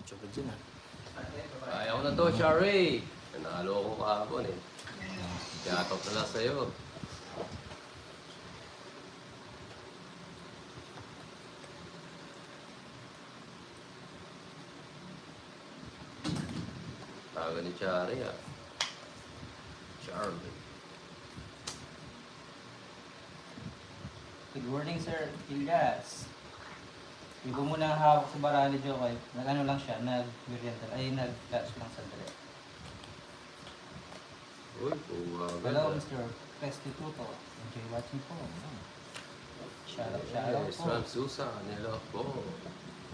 Mucho ka dyan ah. Ayaw na to, Shari. Nanalo ako kahapon eh. Shoutout na lang sa'yo. Taga ni Shari ah. Charlie. Good morning, Sir Ilyas. Hindi ko muna hawak sa barali, Jokoy. Nag-ano lang siya, nag-merienda. Ay, nag-catch lang sa dali. Uy, kuha Hello, ganda. Mr. Restituto. Enjoy watching po. Shout out Yes, po. Ma'am Susan. Hello po.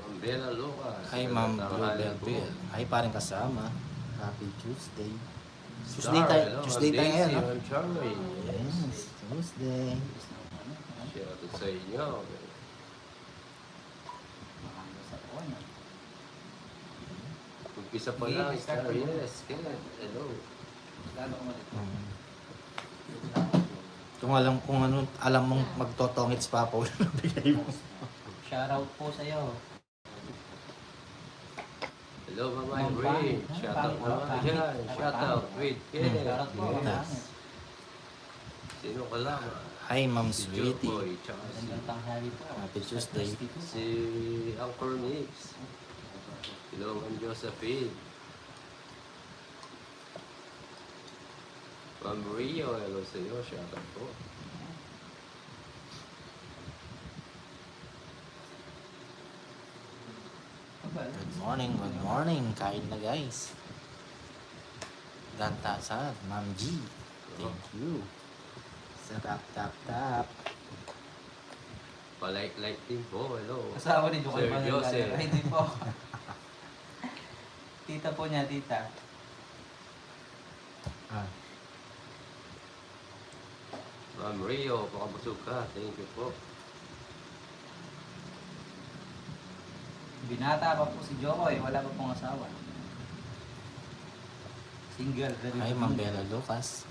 Ma'am Bella Lucas. Hi Ma'am Tanghali po. Bluebell. Hi parang kasama. Happy Tuesday. Star, hello, Tuesday Ma'am tayo ngayon, Daisy, no? Ma'am Charlie. Yes, Tuesday. Shoutout sa inyo. Sa buwan, ah. Umpisa pa lang, Star. Yes, Kenneth. Hello. Lalo ko ulit. Kung ano, alam mong magtotongits pa po, bigay mo. Shout out po sa iyo. Hello, Ma'am Ma'am Irene. Pangit. Shoutout Pangit. naman dyan. Shoutout with Kenneth. Shout out po. Yes. Sino ka lang? Hi Ma'am Si Sweetie. Jokoy, tsaka Magandang tanghali po. Happy Tuesday. si Uncle Mix. Hello, Ma'am Josephine. Ma'am Rio, hello sa iyo. Shoutout po. Good morning. Kain na guys. Dantasad, Ma'am G. Thank you. Sarap, tap. Palike-like din po. Hello. Kasama ni Jokoy Sir Manuel Joseph. Calera. Hindi po. Tita po niya, tita. Ah, Ma'am Rio, pakabusog ka. Thank you po. Binata pa po si Jokoy. Wala pa pong asawa. Single. Very hi Ma'am Bella Lucas.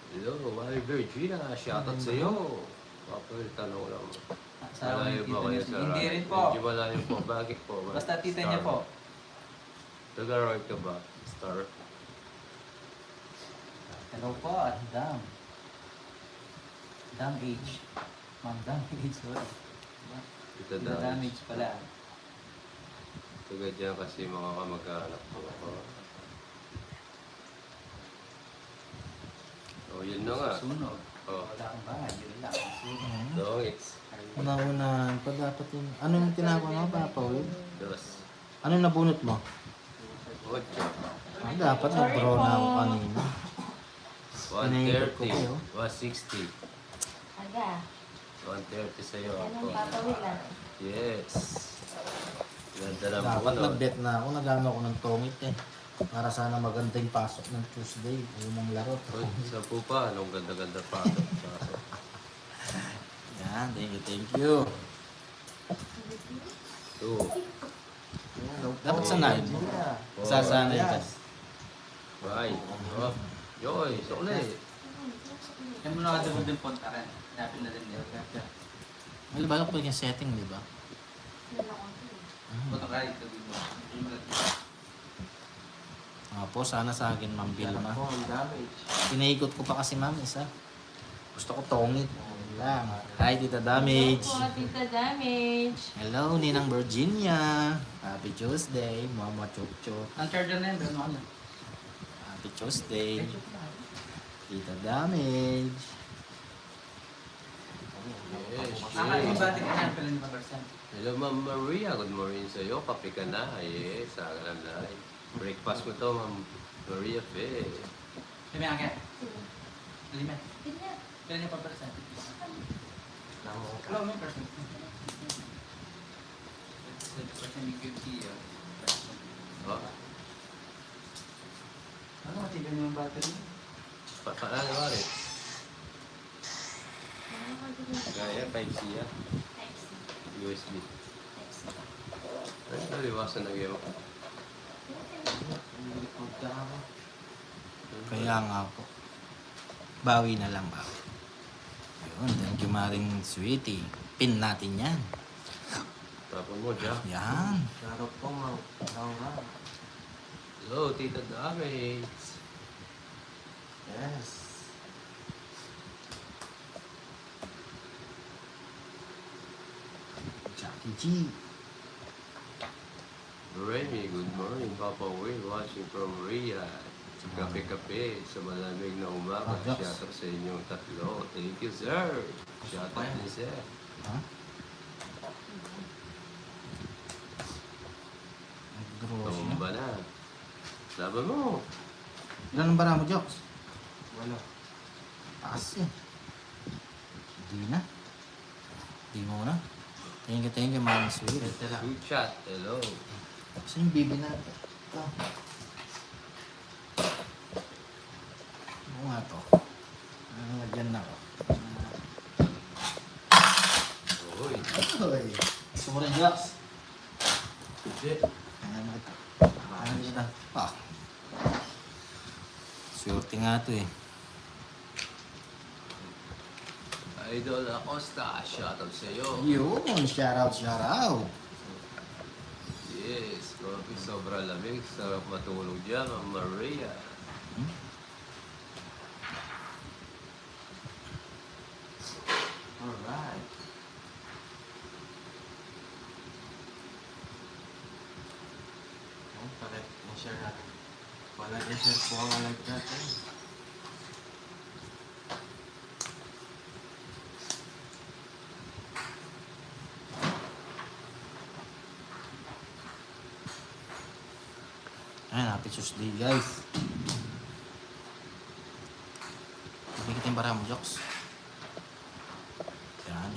Hello, Ma'am Virginia. Shoutout sa iyo. Papalitan ko lang. Asawa ni Malayo ba tita kayo niya. sa Hindi Raleigh? rin po. Medyo malayo po. Bakit po? Basta tita niya po. Taga-right ka ba? Star. Hello po, at Dam. Dam H. Ma'am Dam H. Sorry. Ito Tita daw. Damage pala. Taga dyan kasi mga kamag-anak ko. Oh, yun na nga. Susunod. Oh. Wala kang bahay. Yun lang. Susunod. So, it's Una-unahan pa dapat yung... Anong tinawag mo, Papa Will? dos. Anong nabunot mo? Ocho. Ah, dapat nag-draw na ako kanina. Pinaikot ko 130. kayo. 160. Aga, 130 sa'yo yan ako. ang papawilan. Yes. Ganda ng Dapat bunot. nag-bet na ako. Nagano ako ng tongit eh. Para sana maganda yung pasok ng Tuesday. Ayun ang laro. Uy, isa po pa. Anong ganda-ganda pa. Pasok. Yan, thank you. Two. Dapat sanayin mo. Sasanay ka. Right. Oh. Yoy, sa ulit. Yan mo nakadagod din po taran. Hanapin na din niya. May balak pa yung setting, di ba? Buto ka ito din mo. Po, sana sa akin, Ma'am Vilma. Oh, damage. Pinaikot ko pa kasi, Ma'am, isa. Gusto ko tongit. Ayun lang. Hi, Tita Damage. Hello po, Tita Damage. Hello, Ninang Virginia. Happy Tuesday, Mama Chup-Chup. Ang charger na yan, ano ano? Happy Tuesday, Tita Damage. Yes, Yung yes. bati ka na, pala ni Pabarsan. Hello, Ma'am Maria. Good morning sa iyo. Kape ka na. Yes, sagalan na. Breakfast mo to, Ma'am Maria Fe. Limi ang kaya. Limi. Ganyan. Pala ni Pabarsan. Hello, may person. Person ni QT. Oh, Ano matigan yung battery? paano ba rin? Gaya, 5C yan. USB. Ay, naliwasan na gayon. Kaya nga po. Bawi na lang, bawi. Yun. Yun, thank you Maring Sweetie. Pin natin yan. Tapon mo, Jack. Yan. Sarap po, ma'am. Oo nga. Hello, Tita Damage. Yes. Jackie G. Remy, good morning. Papa Will watching from Riyadh. Sa kape-kape sa malamig na umaga. Ah, Jax. Shout out sa inyong tatlo. Thank you, sir. Shout out ni sir. Ha? Nag-gross na. Tumba na. Laban mo. Ilan ang bara mo, Joks? Wala. Taas eh. Hindi na. Hindi mo na. Thank you, Maring Sweetie. Ito lang. Good chat. Hello. Kasi yung bibi natin. Ito. Ano nga to? Lagyan na ko. Uy. Uy. Gusto mo rin, Joks? Hindi. Ayan mo ito. Ayan kita. Ah. Swerte nga to eh. Idol Acosta. Shout out sa iyo. Yun. Shout out. Yes. Grabe, sobra lamig. Sarap matulog dyan, Ma'am Maria. Hmm? Alright. Oh, palit. I-share natin. Wala i-share po ang alag natin. Ayan, happy Tuesday guys. Bigyan kita yung bara mo, Joks. Yan.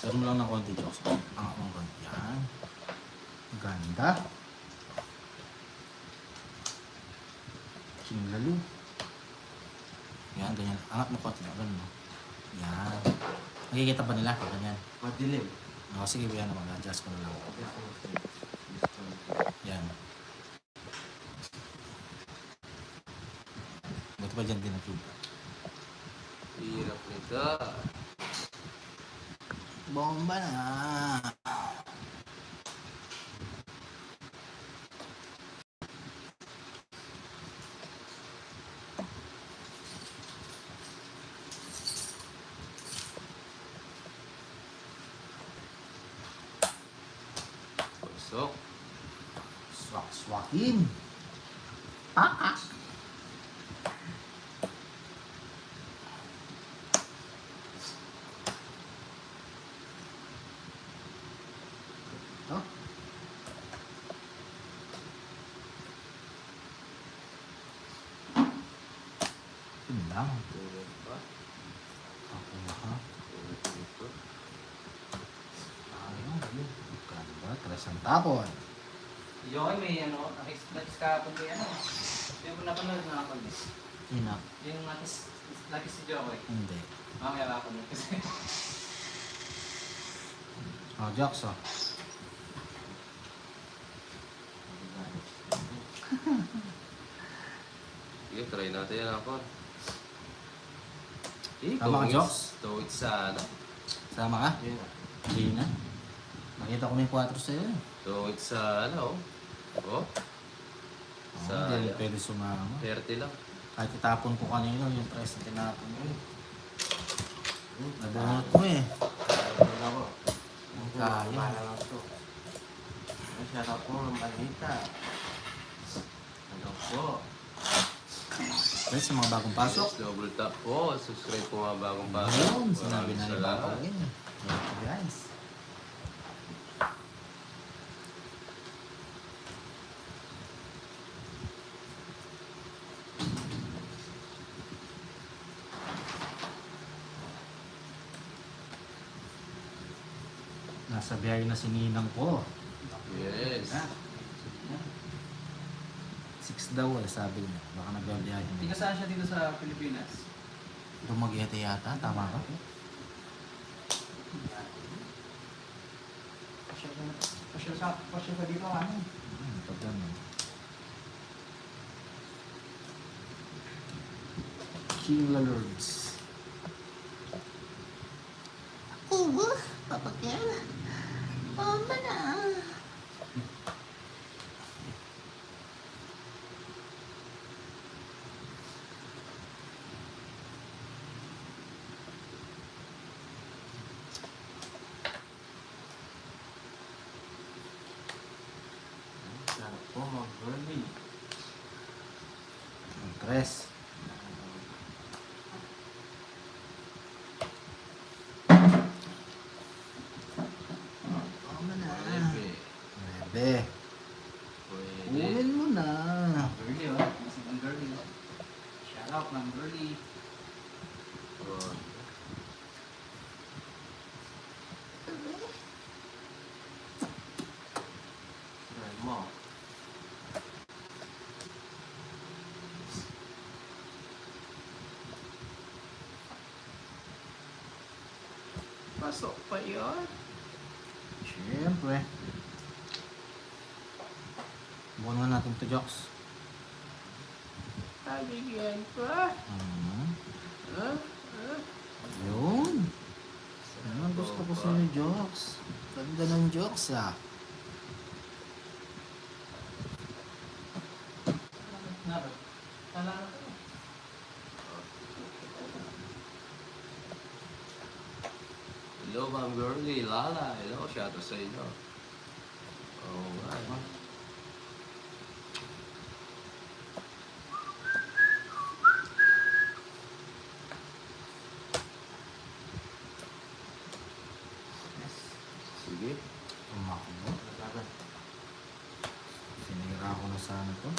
Pero mo lang ng konti, Joks. Ang akong konti. Yan. Ganda. Singlalo. Yan, ganyan. Angat mo konti. Ganun mo. Yan. Nakikita ba nila? Ganyan. Madilim. O, sige, yan naman. Adjust ko na lang. Yan. Buti ba dyan din nag-tube? Hirap nito. Bomba na! Pasok. Swak-swakin! Ah! Ito. Yun lang. Tulog pa. Ako na ha. Tulog dito. Ayun. Ganda. Tres ang tapon. Yokoy, may ano, nakis kahapon kay ano. Yung napanood na ako niya. Ina. Yung nakis si Jokoy. Hindi. Mamaya ako niya kasi. Oh, Jocks oh. Sige, try natin yan ako. Tama ka, Joks? Tawid sana. Sama ka? Yun na. Hindi na. Nakita ko na yung 4 sa'yo eh. Tawid sana, oh. Oh, Oh, hindi rin pwede sumama. 30 lang. Kahit itapon ko kanina yung press na tinapon ko eh. Nabunot mo eh. Ayun ako. Ang kaya. Para lang ito. Ay, sarap po ng balita. Ano po? Guys, sa mga bagong pasok. Yes, double tap po. Subscribe po mga bagong pasok. Ayun, sinabi na ni Salamat. Papa rin. Thank you guys. Nasa biyahe na si Ninang ko. Yes. Ah. 6 daw eh, sabi niya. Baka nagbabiyahe na. Tiga saan siya dito sa Pilipinas? Dumaghete yata, tama ka? Pasyal ka dito ano? Pag ganun. King Lords. Papakyan. Mama na. Sarap po mag-girly. Tres. Mama na. Nueve. Bebe. Pwede. Kunin mo na. Girly, oh. Mas ang girly. Shout out, Ma'am Girly. Oh. Try mo. Pasok pa yun. Siyempre. Buwan nga natin to, Joks. Bigyan pa. Mhm. Yun. Ano gusto ko sa inyo, Joks? Ganda ng Joks, ah. Hello, Ma'am Girly. Lala. Hello, shout out sa inyo. Oo nga. Sige. Tumakbo. Nagkagat. Sinira ko na sana to.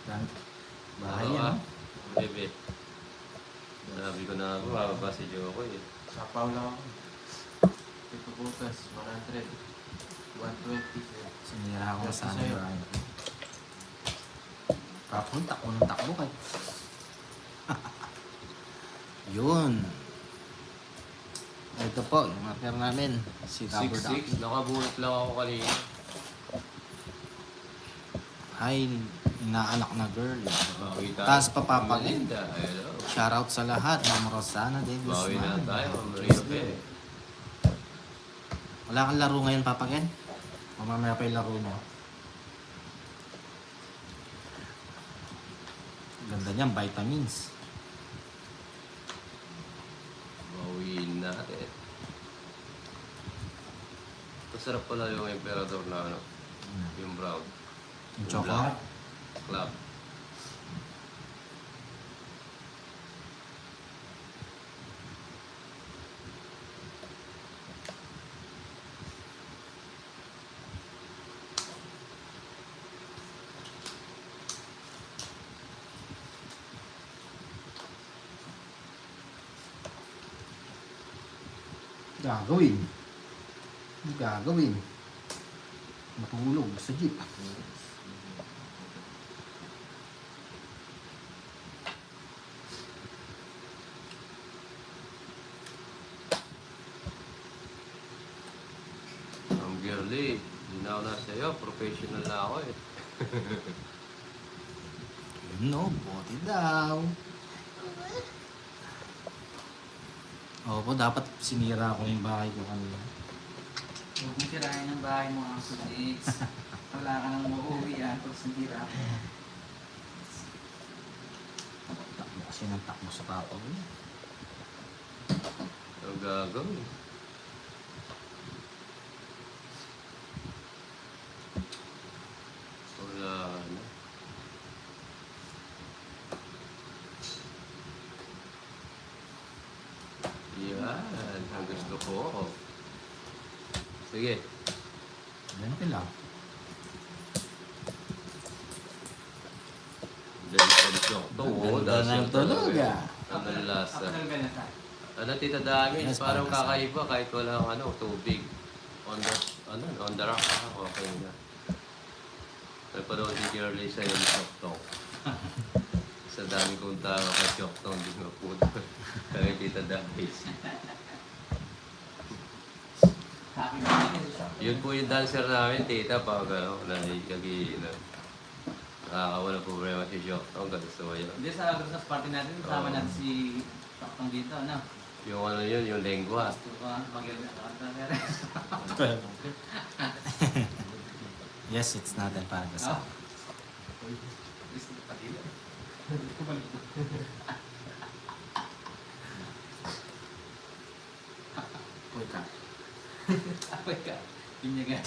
Dan, bahay Oo, yan, ah. no? Bebe. Sabi ko na ako, bababa si Joko eh. Sapaw lang ako. Ito bukas, 100. 120 sir. Sinira ko na sana Sa'yo. yung bahay. Kapon, takbo ng takbo kay. Yun. Ito po, yung marker namin. Si Rubber Duck. 6-6. Nakabunot lang ako kanina. Hi, inaanak na girl. Bawi tayo. Tapos papapagin. Melinda, hello. Shoutout sa lahat. Ma'am Rosana Davis. Bawi na Ma'am. tayo, Ma'am Maria Pe. Wala kang laro ngayon, Papagen? O mamaya pa yung laro mo. Ganda niyan, vitamins. Bawiin natin. Masarap pala yung emperador na ano, yung brown. Yung choco. Black Club. Gagawin. Gagawin. Matulog sa jeep. Ang girly, linaw na sa'yo, professional na ako eh. Yun no, bote daw. Opo, dapat sinira ko yung bahay ko kanina. Huwag mong sirain ang bahay mo, ang Sudix. Wala ka nang mauuwi yan pag sundira ako. Takbo kasi ng takbo sa papa ko. Ang gagawin. Wala na. Yan, ang gusto ko. Sige. Yan okay lang. Dahil sa disyo. Ito, Ganda ng tulog ah. Ano ang lasa? After ka na sa. Ano, Tita Dami, Yes, parang parang kakaiba kahit walang ano, tubig. On the rock, okay na. Napanood ni Girlie sa yung Choctong. Sa dami kong tao kay Choctong, di mapunta. Kaya Tita Dami. Happy birthday sa shop. Yun po yung dancer namin, Tita, pag ano, nakikagi na. Nakakawala problema si Choctong, gusto mo yun. Hindi sa Christmas party natin, kasama natin si Takpang dito, ano? Yung ano yun, yung lengua. Yes, it's not El Pandesal. Uy ka. Apoy ka. Pinyagan.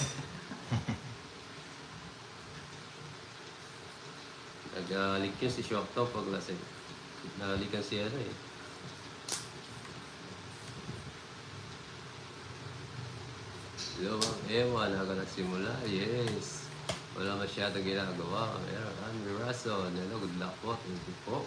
Nag-alik yun si Shokto pag lasing. Nalikan si ano eh. Wala ka nagsimula. Yes. Wala masyadong ginagawa. Meron. Andy Rason. Hello, good luck po. Thank you po.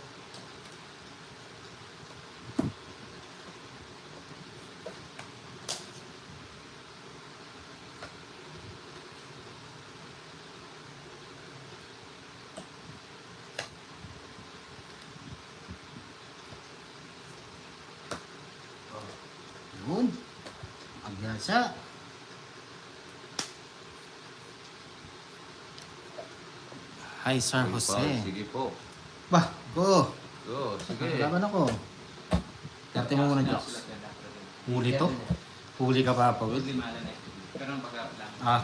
Yun. Agyasa. Hi, Sir Sige po, Jose. sige po. Bah, go. Go, sige. Laban ako. Dati mo muna, Jox. Huli to? Huli ka pa, Pawid? Lima lang eh. Pero ang pagkakot lang. Ah,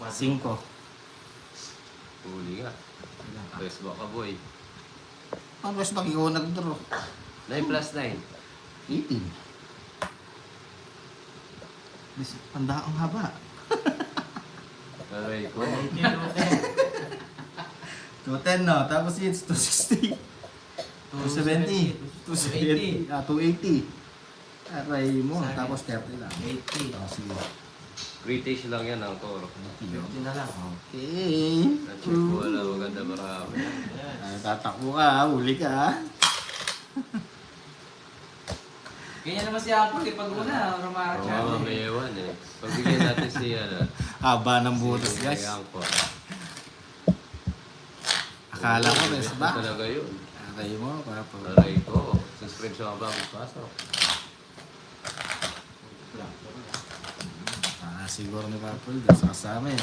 5. Huli nga. Best baka boy. Ang best bag ikaw nag-draw. 9 plus 9. 18. Tanda ang haba. Aray ko. 210 no, tapos it's 260. 270. 270. 280. Aray mo, tapos 30 lang. 80. Oh, sige. British lang yan ang toro. 50 na lang. Okay. Na-check ko wala maganda marami. Ay, tatakbo ka, huli ka. Ganyan naman si Apple eh. Pag una, rumarap siya. Oo, may ewan eh. Pagbigyan natin si ano. Haba ng butas, guys. Kaya ko. Akala ko, best ba? Ito talaga yun. Aray mo, papa. Aray ko. Subscribe sa mga bagong pasok. Siguro ni Purple, dahil kasama eh.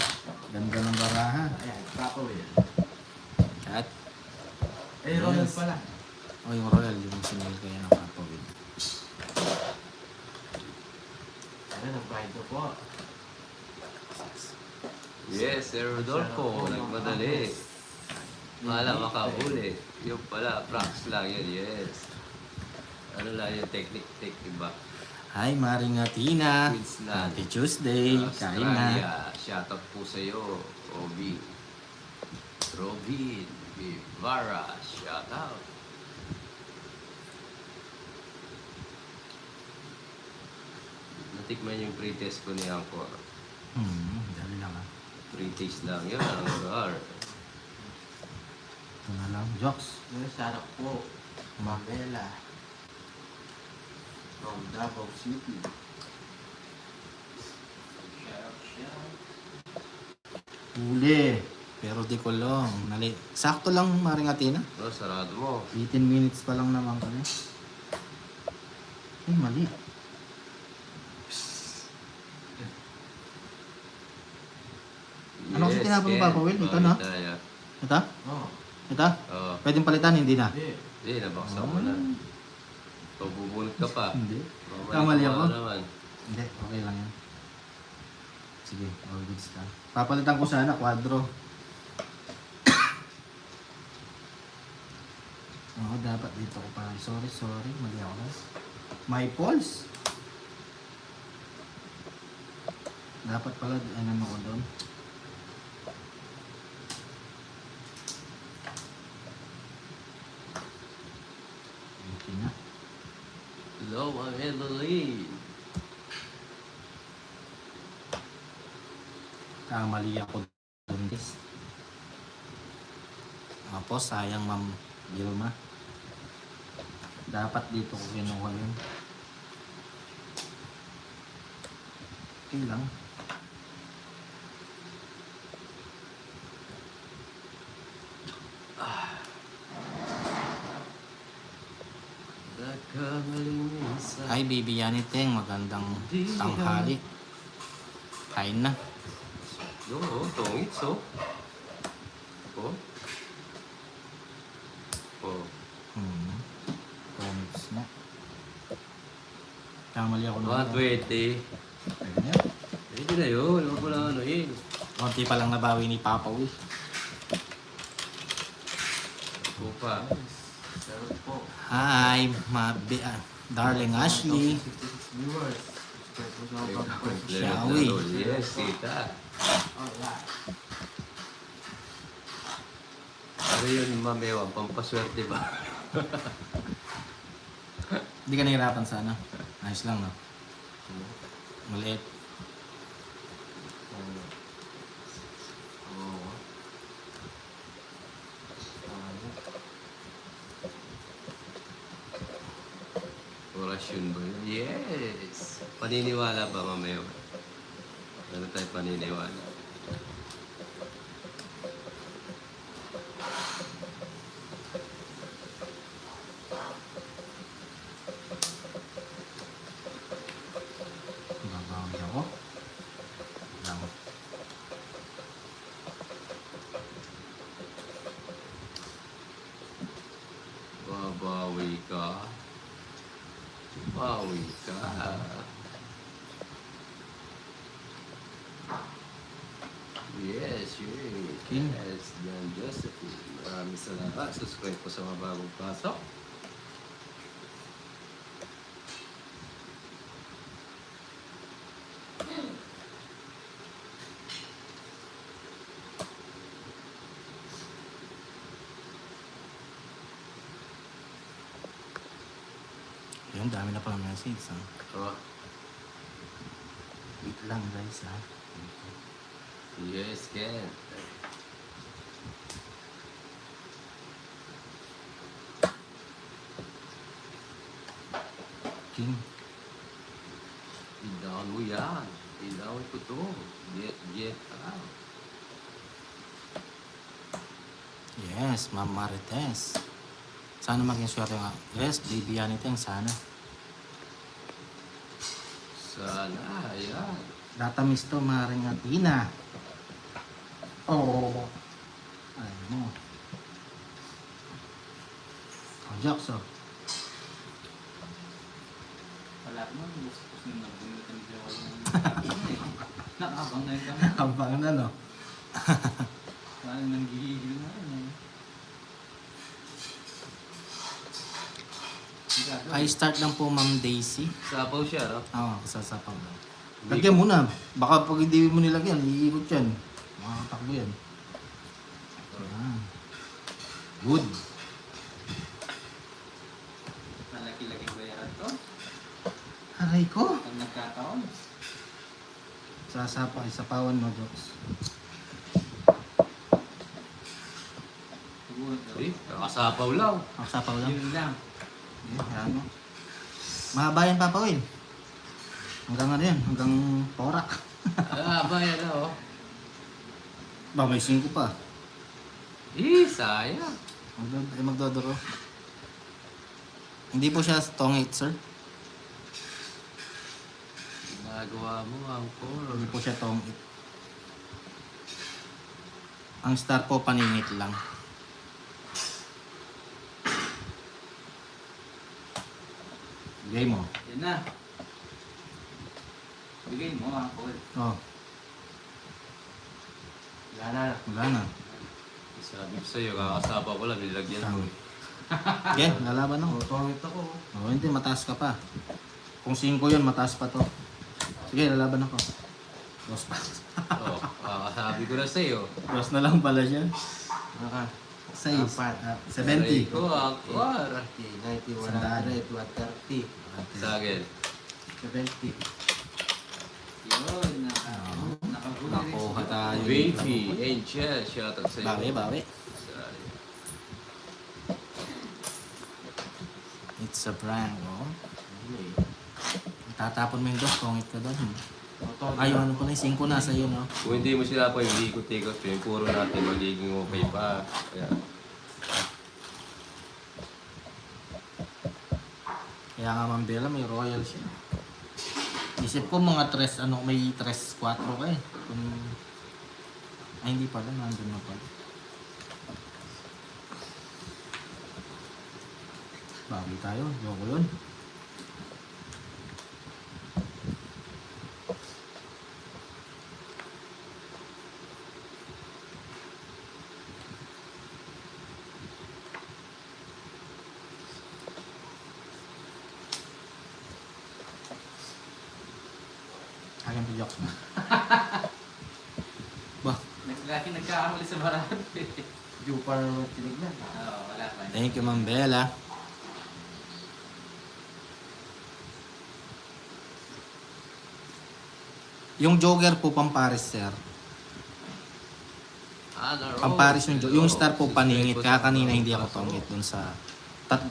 Ganda ng baraha. Ayan, Papa Will. At, Eh, Ronald pala. oh, yung Royal, yung sinil ko yan ng Purple. Ano, nag-buy ito po. Yes, Sir Rodolfo. Nagmadali. Mala makahuli. Yung pala, props lang yan. Yes. Ano lang yung technique ba? Hi, Maring Tina. Queensland. Happy Tuesday. Kain na. Australia. Shoutout po sa'yo, Obi. Robin. Vivara. Shoutout. Natikman yung pre-test ko ni Angkor. Dali lang ah. Pre-taste lang yun, Angkor. Ito na lang, Jokes. Yung sarap po. Mamela. From Davao City. Huli. Pero di ko lang. Sakto lang, Maring Atina. No, sarado mo. 18 minutes pa lang naman kami. Ay, mali. Ano kasi tinapon mo, Papa Will? Ito, no? Ito? Oh, Ito? Oo. Pwedeng palitan, hindi na. hindi. Hindi, nabaksa mo na. So, bubunot ka pa. Hindi. Mamaya Kamali ka ako. naman. Hindi, okay lang yan. Sige, all goods na. Papalitan ko sana, quadro. Oo, dapat dito ko pa. Sorry, mali ako na. My pulse. Dapat pala, ano ko doon. Okay na. Hello, I'm Emily. Kamali ako doon, guys. Opo, sayang Ma'am Vilma. Dapat dito ko kinuha yun. Okay lang. Nagkamaling minsan. Hi, Baby Yaniteng. Magandang tanghali. Kain na. Oo, tongits oh. Oh. Oh. Comics na. Kamali ako 120. Ayun yan. Pwede na yun. Huwag mo lang ano yun. Konti pa lang nabawi ni Papa Will. Pupa. Sarap po. Hi, darling Ashley. 56 viewers. Subscribe po sa mga pag Shall we? Yes, kita. Alright. Ano yun, mamewa? Pampaswerte ba? Hindi ka nahirapan sana. Ayos lang, no? Maliit. Oo. Orasyon ba yun? Yes! Paniniwala ba mamaya? Ano tayo paniniwala? Babawi ako. Lang. Babawi ka. Bawi ka. Yes, yun. King. Yes, John Josephine. Maraming salamat. Subscribe po sa mga bagong pasok. Yun, dami na pala message, ha? Oh, Wait lang, guys, ha? yes, Ken. King. Idawan mo yan. Idawan ko to. Get out. Yes, Ma'am Marites. Sana maging swerte nga. Yes, baby Yaniteng, sana. Sana, ayan. Datamis to, Maring Atina. Oh. Ay mo. Oh, Jocks, oh. Wala mo, gusto ko nung nagbumitan niya ako yung nakabang na yung kami. Abang na, no? Parang nanggigigil na rin eh. I start lang po, Ma'am Daisy. Sapaw siya, no? Oo, kasasapaw lang. Lagyan mo na. Baka pag hindi mo nilagyan, iikot yan. Makakatakbo yan. Ayan. Good. Malaki-laki bayaran to. Aray ko. Pag nagkataon. Sapawan mo, Jocks. Siguro daw. Eh, nakasapaw lang. Sapaw lang. Yun lang. Ayan mo. Mahaba yan, Papa Will. Hanggang ano yan? Hanggang torak. Bayan na, oh. Ba, may 5 pa. Sayang. Magdodoro. Hindi po siya tongit, sir. Ginagawa mo ang Hindi core. po siya tongit. Ang star po, paningit lang. Bigay mo. Yan na. Bigay mo ang call. Oh, Wala na. wala na. Sabi ko sa'yo, kakasapaw ko lang, nilagyan mo. Okay, lalaban ako. Tutungit ako. Oh, hindi, mataas ka pa. Kung 5 yun, mataas pa to. Sige, lalaban ako. Dos pa. Oh, kakasabi ko na sa'yo. Dos na lang pala siya. Naka. 6. Apat. 70 70. ko ang core. 90, 100, 130, Sa akin. 70. Yun. Nakaguli rin. Nakuha tayo. Wavy, Angel, shoutout sa'yo. Bawi, bawi. It's a prank, oh. Tatapon mo yung dos, kungit ka doon. Ay, yung ano pa na, 5 na sa'yo, no? Kung hindi mo sila pa yung ikot-ikot, yung puro natin magiging okay pa. Kaya, Kaya nga, Ma'am Bella, may royal siya. Isip ko mga 3, may 3-4 ka eh. Ay, hindi pala, nandun na pala. Bawi tayo, yoko yun. Akin pa jokes mo. Bah, Lagi nagkakamali sa barado eh. Di pa naman tinignan. Oo, wala pa. thank you, Ma'am Bella. Yung Joker po, pampares, sir. Pampares yung star po paningit. Kaya kanina hindi ako tongit dun sa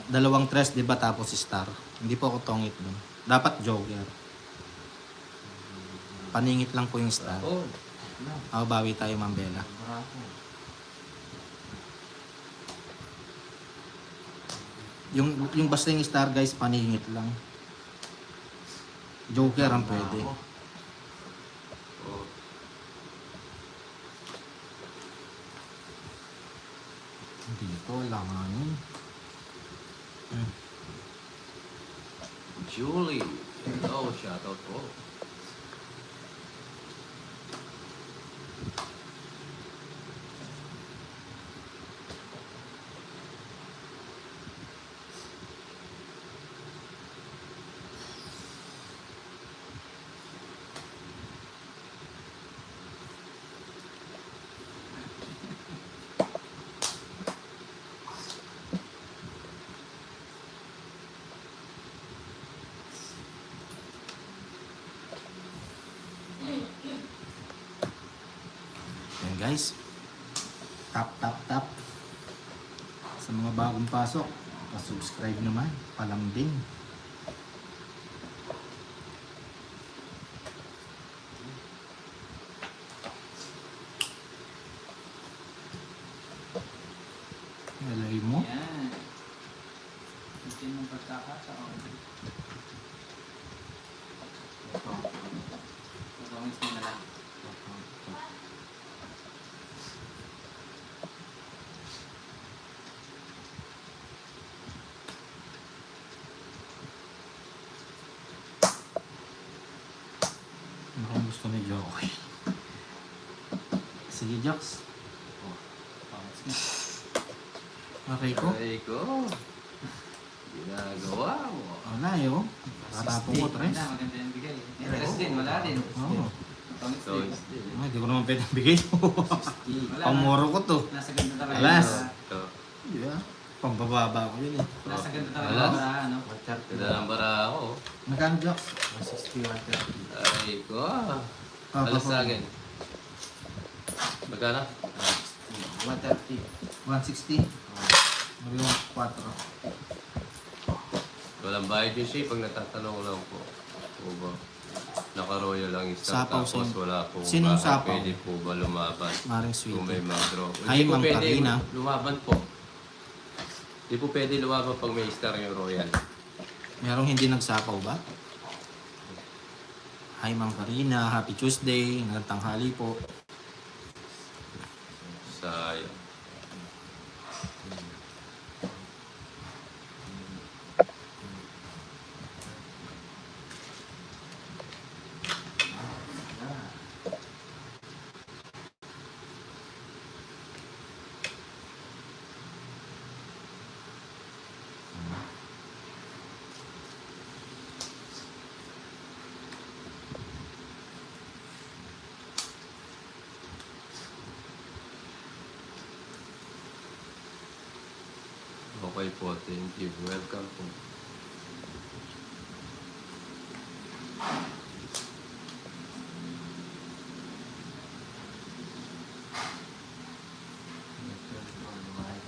dalawang tres, di ba? Tapos star. Hindi po ako tongit dun. Dapat Joker. Paningit lang po yung star. Oh, Ako, bawi tayo, Ma'am Bella. Bravo. Yung basta yung star, guys, paningit lang. Joker ang pwede. oh. Dito, langanin. Julie. Hello, shoutout po. Yan, guys. Tap, tap, tap. Sa mga bagong pasok, pa-subscribe naman. Palambing. Alay mo. Yan. Hindi mong pagkakataon. Pagkakamiss mo na lang. Ano kung gusto ni Jokoy? Sige, Joks. Pangits mo. Okay ko. Aray ko. Ginagawa mo. Wala yun. Katapong ko, Tres. Wala, maganda yung bigay. May tres din, wala din. Oo. Pangits So, din. it's still. Ay, di ko naman pwedeng bigay. Wala. Pamoro ko to. Nasa ganda talaga. Alas. Ito. Yeah. Pambababa ko yun eh. Nasa ganda talaga. Alas. Para ano. 130. Ganda ng bara ako. Magkano, Joks? 160, 130. Aray ko. Ah, Alas pa- sa akin. Magkano? 130. 160. Magiging 4. Walang bayad yung shape pag natatanong lang po. O ba? Naka-royal lang yung stock Sapaw, tapos sino? wala po. Sinong baka sapaw? Pwede po ba lumaban? Maring Kung may sweet. mag-draw. Hi, Hindi po Ma'am pwede Karina. lumaban po. Hindi po pwede lumaban pag may star yung royal. Merong hindi nagsapaw ba? Hi, Ma'am Karina. Happy Tuesday. Nagtanghali po. Sayang. Okay po, thank you. Welcome po.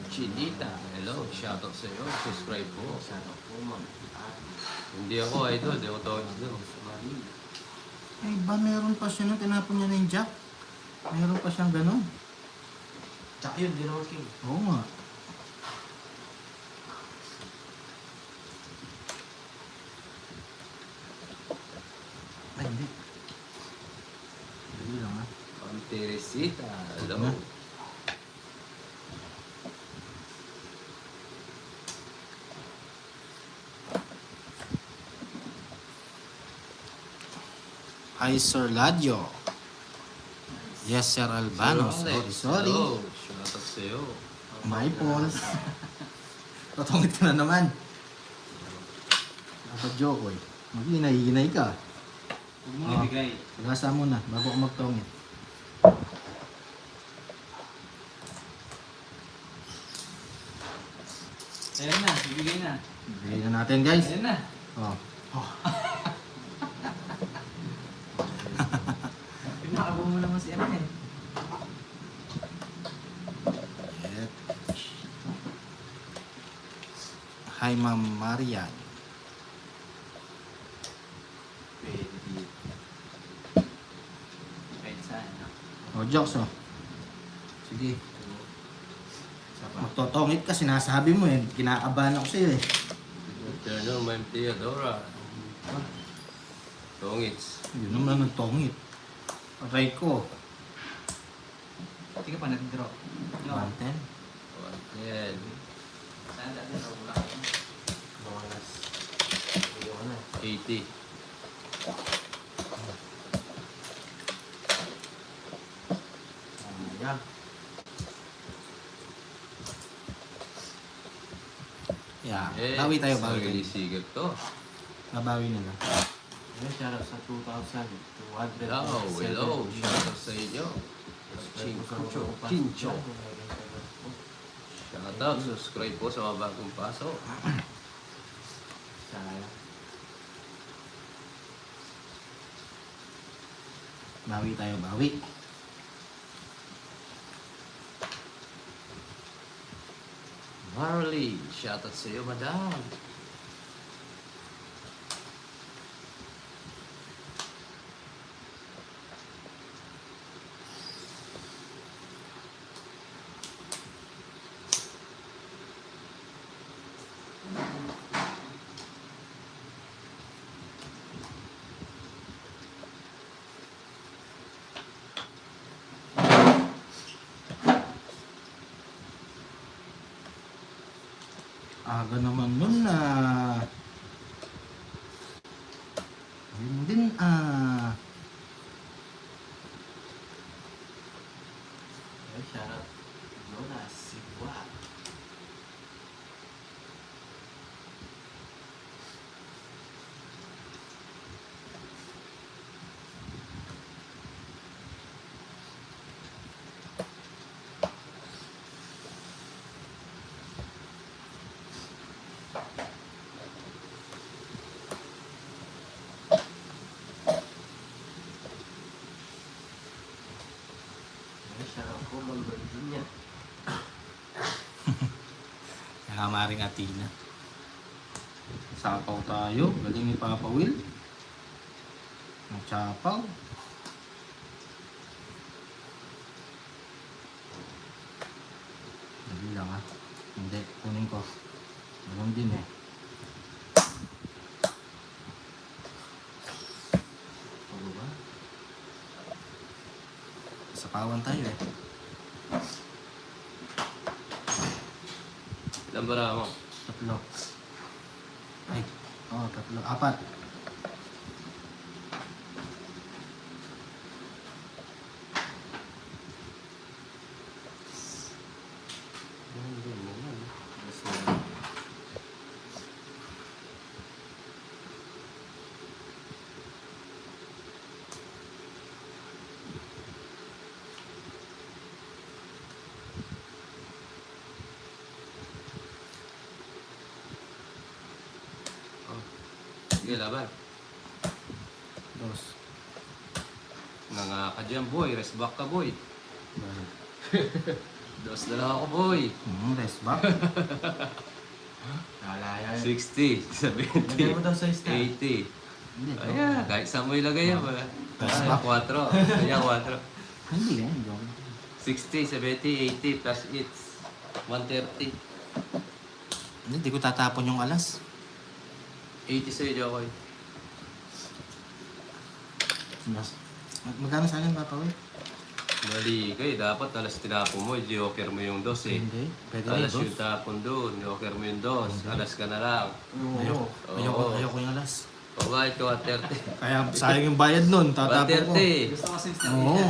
Chinita, hello, shoutout sa iyo. Subscribe po. Sana po, ma'am. Hindi ako idol, di ako tawag doon. Ay ba, meron pa siya nung tinapon niya na yung jack. Meron pa siyang ganun. Tsaka yun, di naman king. Oo nga. Ay, hindi. Hindi lang ah. Ma'am Teresita, hello. Ano? Hi, Sir Ladio. Yes, Sir Albano. Sir Alex, Sorry. hello. Shoutout sa iyo. My balls. Tatungit ka na naman. Dapat joke, oy. Mag-inay-inay ka. Huwag mong Oh. ibigay. Pagasa muna, bago ko magtongit. Ayan na, ibigay na. Bigay na natin guys. Ayan na. Oh. Pinakabo mo naman si ano eh. Yep. Hi Ma'am Marian. Pwede dito. Kahit saan. No? Oh, jokes oh. Sige. Isa pa. Magtotongit ka, sinasabi mo eh. Kinakabahan ako sa'yo eh. Good afternoon, Ma'am Theodora. Tongits. Yun naman ang tongit. Aray ko. Hindi ka pa nag-draw. No. 110. 110. Saan dati? Wala. Bonus. Ayun na. 80. Ayan. Yeah. Bawi tayo, bawi tayo. Sigil to. Babawi na lang. Ayun, shoutout sa 2,200. Hello. Shoutout sa inyo. Chincho. Shoutout. Subscribe po sa mga bagong paso. Sayang. Bawi tayo, bawi. Marley. Shoutout sa iyo, madam. Aga naman nun na. Yun din ah. Ayun, shoutout. Jonas Sigwa. Ayun, shoutout po, Ma'am Virginia. Nakamaring Atina. Sapaw tayo. Galing ni Papa Will. Ang sapaw. Dali lang ah. Hindi, kunin ko. Ganun din eh. Ano ba? Sapawan tayo eh. Ilan bara mo? Tatlo. Ay, oh, tatlo. Apat. Sige, laban. Dos. Nga ka dyan, boy. Rest back ka, boy. Balik. Dos na lang ako, boy. Rest back. Nalaya yun. 60, Lagay mo 70, daw sa ista. 80. Hindi. Ayan, kahit saan mo ilagay yan. Wala. Rest Ah, back. 4. Ayan, 4. Hindi yan. Joke. 60, 70, 80 plus 8. 130. Hindi ko tatapon yung alas. 80 sa'yo, Jokoy. Magkano sa akin, Papa Will? Mali kayo. Dapat alas tinapon mo. Joker mo yung dos eh. Hindi. Pwede na Alas yung yung dos. tapon doon. Joker mo yung dos. Alas ka na lang. Ayoko. Oo. Ayoko yung alas. O bakit ka 130? Kaya sayang yung bayad nun. Tatapon ko. 130. Gusto ko 60. Oo.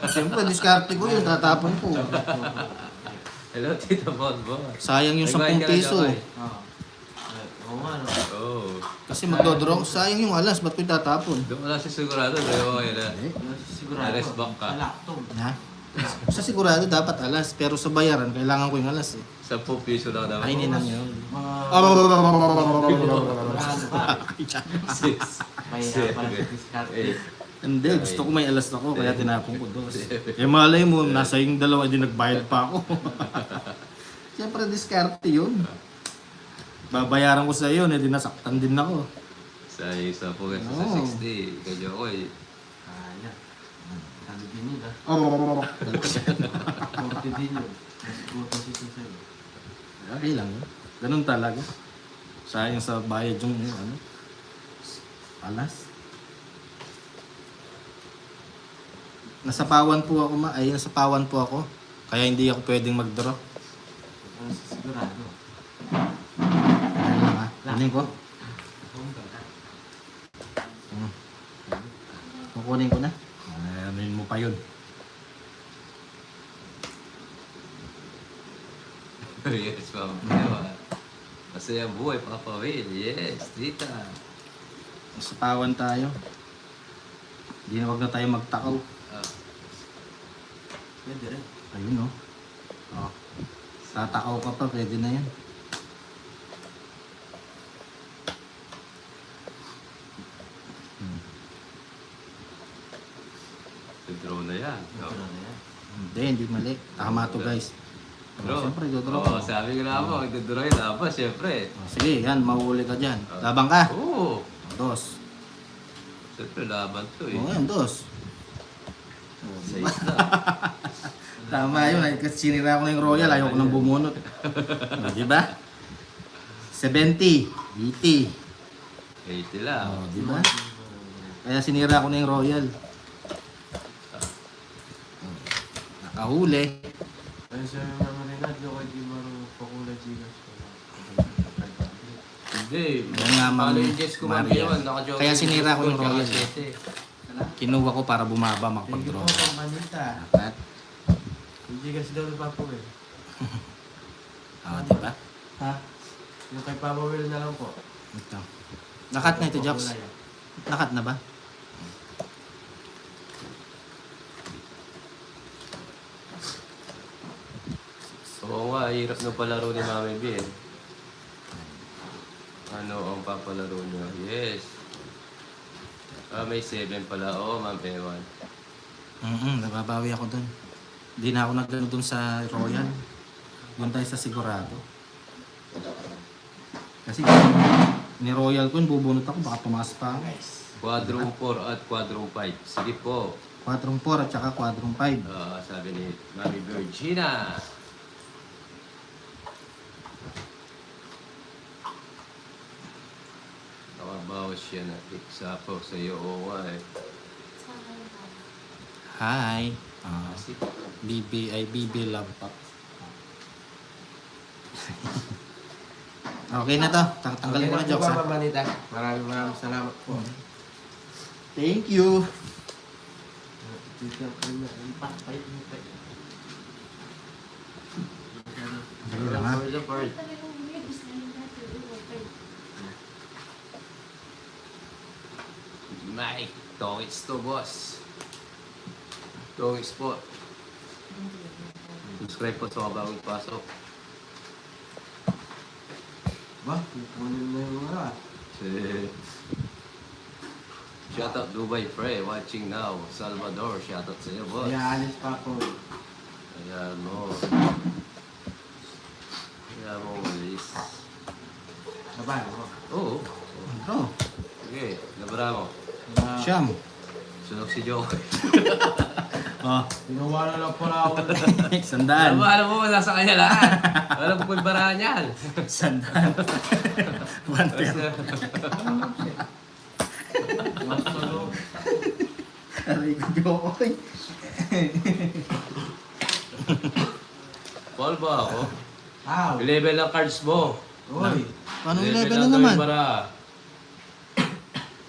Siyempre, diskarte ko yun. Tatapon ko. Hello, Tito Bonbon. Sayang yung Nagbayad 10 ka na, piso. Jokoy. Oo. Oo nga, no? Oo. Kasi magdodraw ko. Sayang yung alas. Ba't ko itatapon? Doon wala si sigurado. Pero okay na. Eh, Sigurado. Ares back ka. Sa laptop. ha? Sa sigurado dapat alas. Pero sa bayaran, kailangan ko yung alas eh. 10 piso lang naman. Ay, ninang yun. Sigurado ka. Sis. Mahirap pala sa diskarte. Hindi, gusto ko may alas ako, kaya tinapon ko dos. Eh malay mo, nasa yung dalawa, di nagbayad pa ako. Siyempre, diskarte yun. Babayaran ko sa iyo, eh, di nasaktan din ako. Sa isa po kasi sa Oo. 60. Kadyo ko eh. Kaya. Sabi din nila. Oh, 40 din yun. Mas 46 sa'yo. okay lang yun. Ganun talaga. Sayang sa bayad yung ano, alas. Nasapawan po ako nasapawan po ako. Kaya hindi ako pwedeng mag-draw. Sigurado. Ano lang ha? Kunin ko. Kukunin ko na. Anuin mo pa yun. Yes, ma'am. Diba? Masaya ang buhay, Papa Will. Yes, tita. Nasapawan tayo. Hindi na wag na tayo magtakaw. Ah, Pwede rin. Ayun oh. Oh. Tatakaw ka pa, pwede na yan. draw na yan. Ito na yan. Hindi mali. Tama to guys. Draw. Siyempre, dodraw Oo, ko. sabi ko na ako, magdodraw yun. Aba, siyempre. Sige, yan, mahuhuli ka dyan. Labang ka. Oo. Dos. Siyempre, laban to eh. Oo, yan, dos. Sa isla. Tama yun. Kasi sinira ko na yung royal, ayaw ko nang bumunot. Di ba? 70, 80. 80 lang. Oh, di ba? Kaya sinira ko na yung royal. Nakahuli. Ayun sa mga rinad, yung kay di marunong pakulay Gcash ko. Hindi. Yan nga, Ma'am Paano yung Jess ko Maria. yun? Naka-jogging Kaya sinira ko yung tsaka royal. sete. Kinuha ko para bumaba Thank you makapag-draw. po, Kang Manita. Dapat. Yung Gcash daw ni Papa Will. Di ba? Ha? Yung kay Papa Will na lang po. Ito. Nakat na ito, Jocks. Pakulay, ah. Nakat na ba? Oo nga, hirap na palaro ni Mami B eh. Ano ang papalaro niya? Yes. Ah, may 7 pala. Oo, Ma'am Ewan. Nababawi ako dun. Hindi na ako nagano dun sa royal. Doon tayo sa sigurado. Kasi ni royal ko, bubunot ako, baka pumasok pa ako. Quadrum 4 at quadrum 5. Sige po. Quadrong 4 at saka quadrong 5. Sabi ni Mami Virginia. Nakabawas siya na iksapo sa iyo. Oo nga eh. Hi. Kasi BB Love Pop. Okay na to. Tanggalin ko na jokes ha. Ma'am Manita. Maraming salamat po. Thank you. Tita, pay. Dali lang ha. Mike, Tongits to boss. Tongits po. Subscribe po sa mga bagong pasok. Ba? Kukunin na yung mga Shout out Dubai Frey, watching now. Salvador, shout out sa iyo boss. Kaya alis pa ako. Ayan mo. Ayan mo, Malis. Sabay mo. Oo. Oh, Sige, labara mo. Siyam. Sunog si Joe. Oh, Ginawa na lang pala ako. sandaan. Alam mo, nasa kanya lahat. Alam mo kung yung barahan yan. Sandaan. One pair. Aray ko, Jokoy. Paul ba ako? How? I-level ang cards mo. Uy. Paano 11 I-level na lang daw naman? yung bara.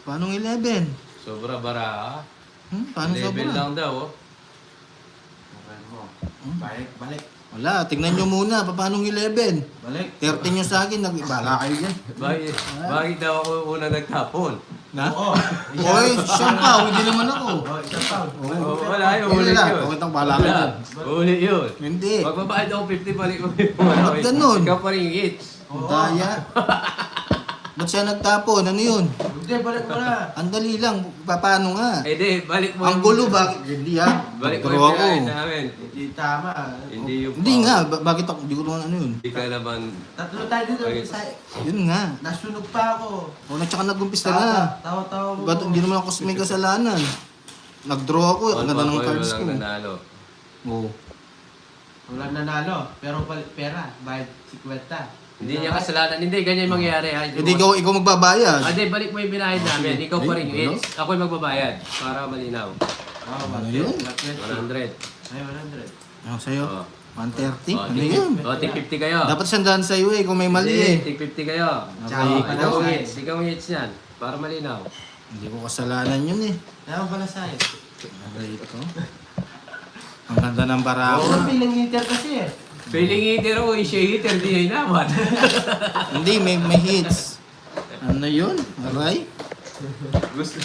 Paano 11? Sobra bara. Paano Level sobra? lang daw. Oh. Okay mo. Balik. Wala, tignan nyo muna, paano 11? Balik. 13 nyo sa akin, bala kayo dyan. Bakit daw ako una nagtapon? Na? Oo. Oy, siya pa, hindi naman ako. Oh, isa pa. Wala yun, Hindi ulit lang, yun. okay tang bala kayo Wala, dyan. ulit yun. Hindi. Magbabayad ako 50, balik mo yung Ba't ganun? Ikaw pa rin hits. Ang daya. Ba't siya nagtapon? Ano yun? Hindi, balik mo na. Ang dali lang, paano nga? Eh di, balik mo. Ang gulo, bakit? Hindi ha, Balik mo nagturo yung ako. pinahin namin. Hindi tama. Hindi yung Hindi nga, bakit ako, hindi ko naman ano yun. Hindi ka naman. Tatlo tayo dito. Okay. Yun nga. Nasunog pa ako. O, na tsaka nag-umpisa na. Tawa-tawa mo. Ba't hindi naman ako may kasalanan? Nag-draw ako, ang ganda ng cards ko. Walang nanalo. Oo. Walang nanalo. Pero pera. Bayad 50. Hindi niya kasalanan. Hindi, ganyan yung mangyayari. ha? Hindi ikaw magbabayad. Hindi, balik mo yung binayad namin. Ikaw pa rin Ay, yung hits. Ako yung magbabayad. Para malinaw. Oh, Ano yun? 100. Ay, 100. Ano sa'yo? Oo. 130? Oh, Ano yun? O, tig 50 kayo. Dapat sandaan sa'yo eh, kung may mali eh. Tig 50 kayo. Tsaka Okay. pala Ikaw ang sa'yo. hits. Ikaw ang hits yan. Para malinaw. Hindi ko kasalanan yun eh. Ayaw pala sa'yo. Aray ito. Ang ganda ng barako. Oo, feeling heater kasi eh. Feeling hitter o siya hitter, di hinaman. Hindi, may hits. Ano yun? Aray? Gusto.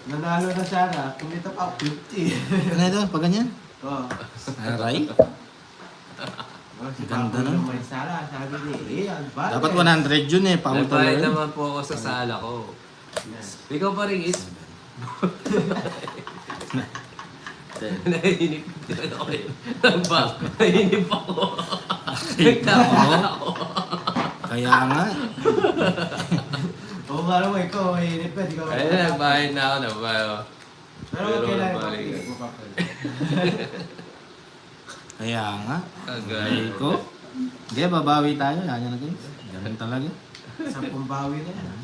Nanalo na sana. Kumita pa 50. Ano ito? Pag ganyan? Oo. Aray? Si Ganda Papo na. yung may sala. Sabi ni ang bala. Dapat 100 yun eh. Paul Nagbayad talaga. naman po ako sa sala ko. Ikaw pa rin hits. Nahinip din ako eh. Nahinip ako. Nagtawa ako. Kaya nga. Oo nga naman, ikaw mahinip ka. Di ka Ayun, nagbayad na ako. Nagbayad ako. Pero Pero okay lang. balik. Hindi mo pa pala. Kaya nga. Agay Ay ko. Sige, babawi tayo. Yan na guys. Ganun talaga. 10 bawi na yan.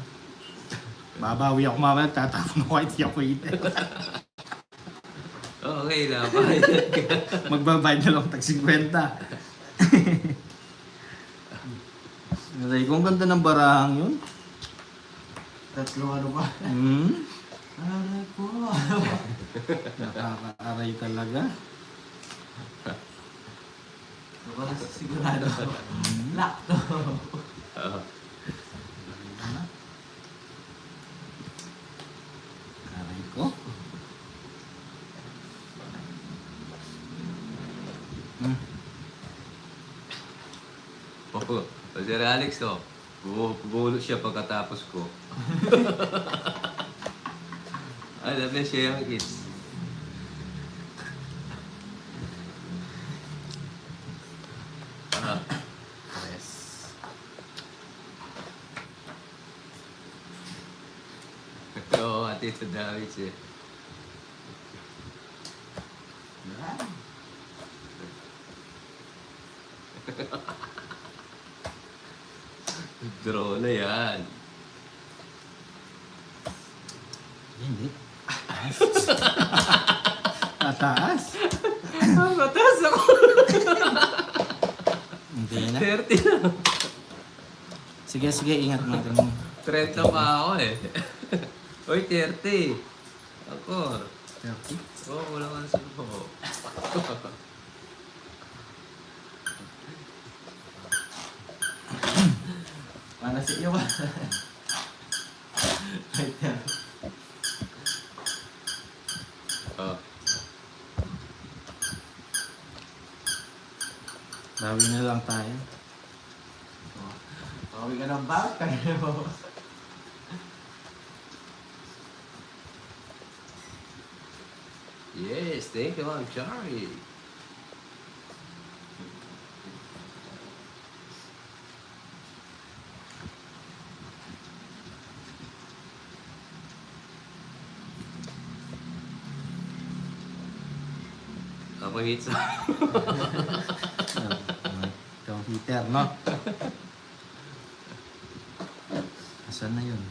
Babawi ako mamaya. Tatapon ako. Hindi ako ite. Okay lang. Bayad ka. Magbabayad na lang tag 50. Aray ko, ang ganda ng barahang yun. Tatlong ano ba? Aray ko. Nakaka-aray talaga. Ako na sigurado. Lock to. Oo. Aray ko. Oo. O Sir Alex, oh. Bumulo siya pagkatapos ko. Alam niya siya yung hits. Ah. Yes. Oo, Tito David eh. Draw na yan. Hindi. Tataas. Matas ako. Hindi na. 30 na. Sige, sige, ingat natin mo. 30 pa ako eh. Uy, 30. Ako. 30. Oo, wala ka na sa loob. Para sa iyo ba? Right there. Oh. Bawi na lang tayo. Bawi ka ng back. Kaya mo. Yes, thank you, Ma'am Chari. Ako hits. Ikaw heater, no? Asan na yun?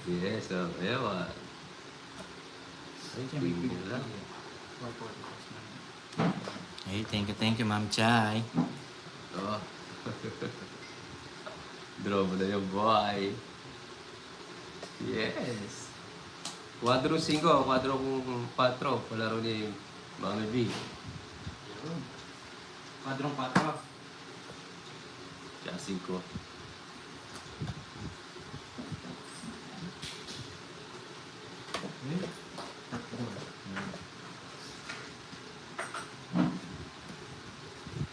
Yes, ewan. Ay, tingin lang. 140 plus na. Hey, thank you, Ma'am Chay. Oo. Draw mo na yung boy. Yes. Quadro 5, quadro 4. Palaro ni Mami B. Yun. Kwadrong 4. Tsaka 5.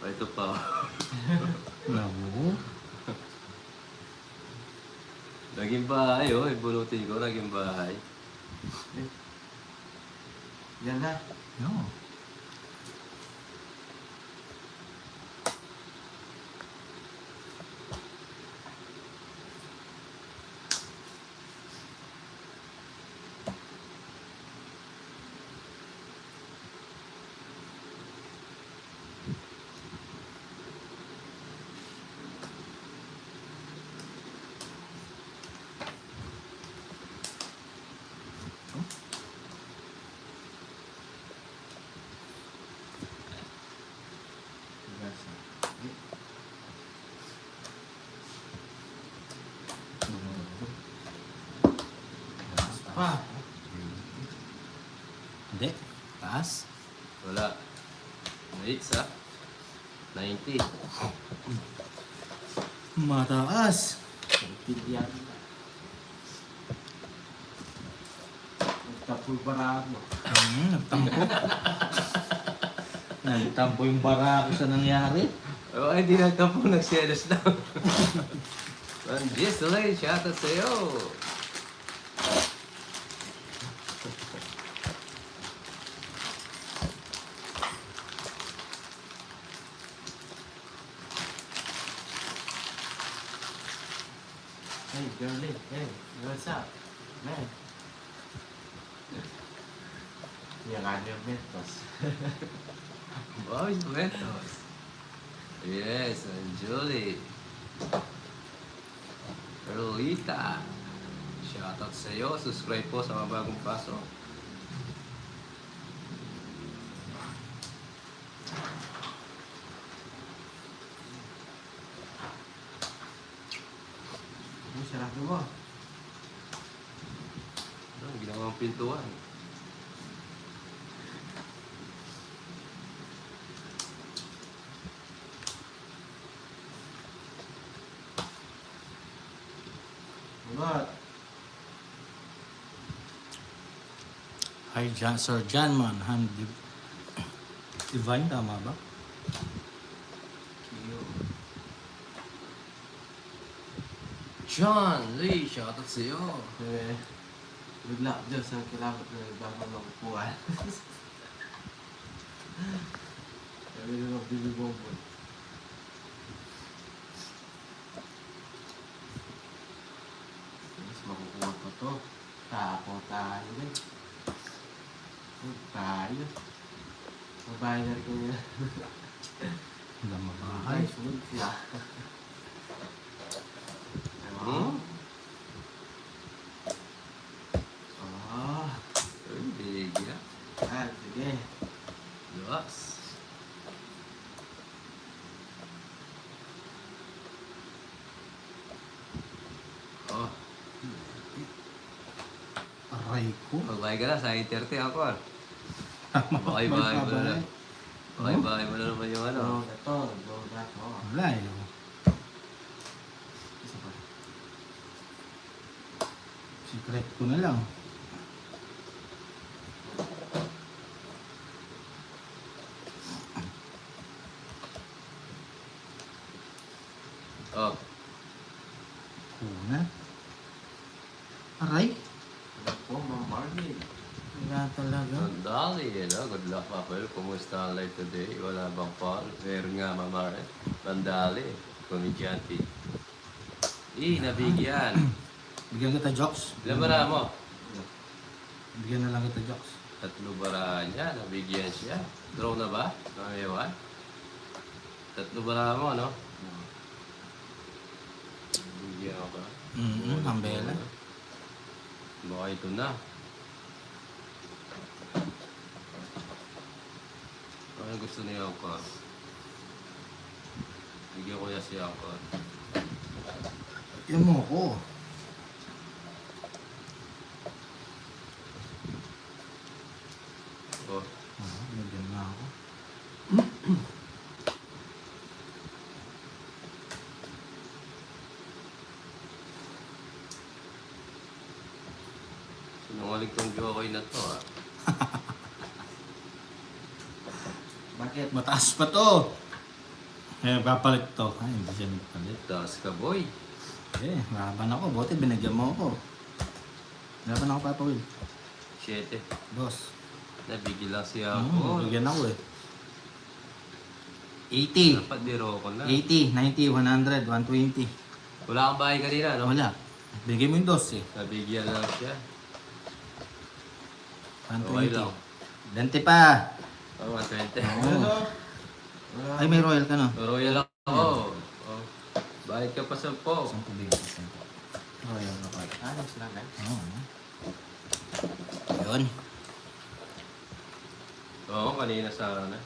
Ito pa. No. Naging bahay, oh. Ibunutin ko, naging bahay. Yan na. No. Pa. Hindi. Taas. Wala. Maits, ha? 90. Mataas. Pindiyan na. Nagtapoy barako. Nagtampo. Nagtampo yung barako sa nangyari. Oh, ay, di nagtapo. Nagselos lang. Yes, Delay. Shoutout sa'yo. Hey, girlie. Hey, what's up? Man. Yan nga yung mentos. Wow, Juventus. Yes, and Julie. Perlita. Shoutout sa'yo. Subscribe po sa mga bagong pasok. Ano, sarado mo? Ano, ginawang pintuan. Ugot. Hi, Sir Janman. Divine, tama ba? John Lee, shoutout sa'yo. Bigla ko dyan sa kilabot na nagbabang ng upuan. Sabi nyo magbibibobon. Mas makukuha ko to. Tapo tayo eh. Tayo. Mabahay na rin ko nila. Wala Ay, mabahay. sunod sila. Hmm? Ah, Ay, bigya. sige. Luwas. Oh, Aray ko. magbay ka na sa 8:30 ako. Bye-bye mo na. Bye-bye mo na naman yung ano. Ito, go na to. Wala eh. Isa pa. Secret ko na lang. Oh, Kuna. Aray. Ano po, Ma'am Marley? Wala talaga. sandali, good luck, Apple. Kumusta ang life today? Wala bang Paul? Meron nga, Mamare. Sandali, komedyante. Nabigyan. Bigyan kita jokes. Ilan bara mo? Bigyan na lang kita jokes. 3 bara niya, nabigyan siya. Draw na ba? Ewan. 3 bara mo, no? Bigyan ako. Ang bela. Baka ito na. Ano gusto niya ako? Bigyan ko niya siya ako. Yan mo ako. Oh, Bigyan na ako. sinungaling tong Jokoy na to ah. Bakit? Mataas pa to. Eh, papalit to. Ay, hindi siya nagpalit. Taas ka boy. Eh, laban ako. Buti binigyan mo ako. Laban ako, Papa Will. 7. Boss. Nabigil lang siya ako. Bigyan ako eh. 80. Dapat biro ko na. 80, 90, 100, 120. Wala kang bahay kanina, no? Wala. Bigyan mo yung dos eh. Nabigyan lang siya. 120. lang. 20 pa. Oh, 120. Oo. Ay, may royal ka no? Royal ako. Oh. Bayad ka pa 10. 10 bigyan ka. 10. Royal na pa. Ayos lang eh. Oo. Yun. Oo, kanina sa ano.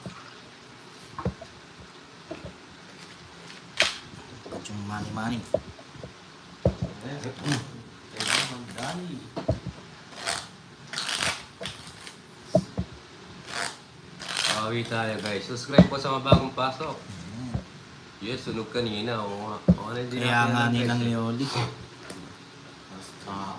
Yung money. Kaya magdali. Bawi tayo guys. Subscribe po sa mga bagong pasok. Yes, sunog kanina. Oo nga. Oo, hindi Kaya nga natin nilang guys, eh. Yoli. Ah.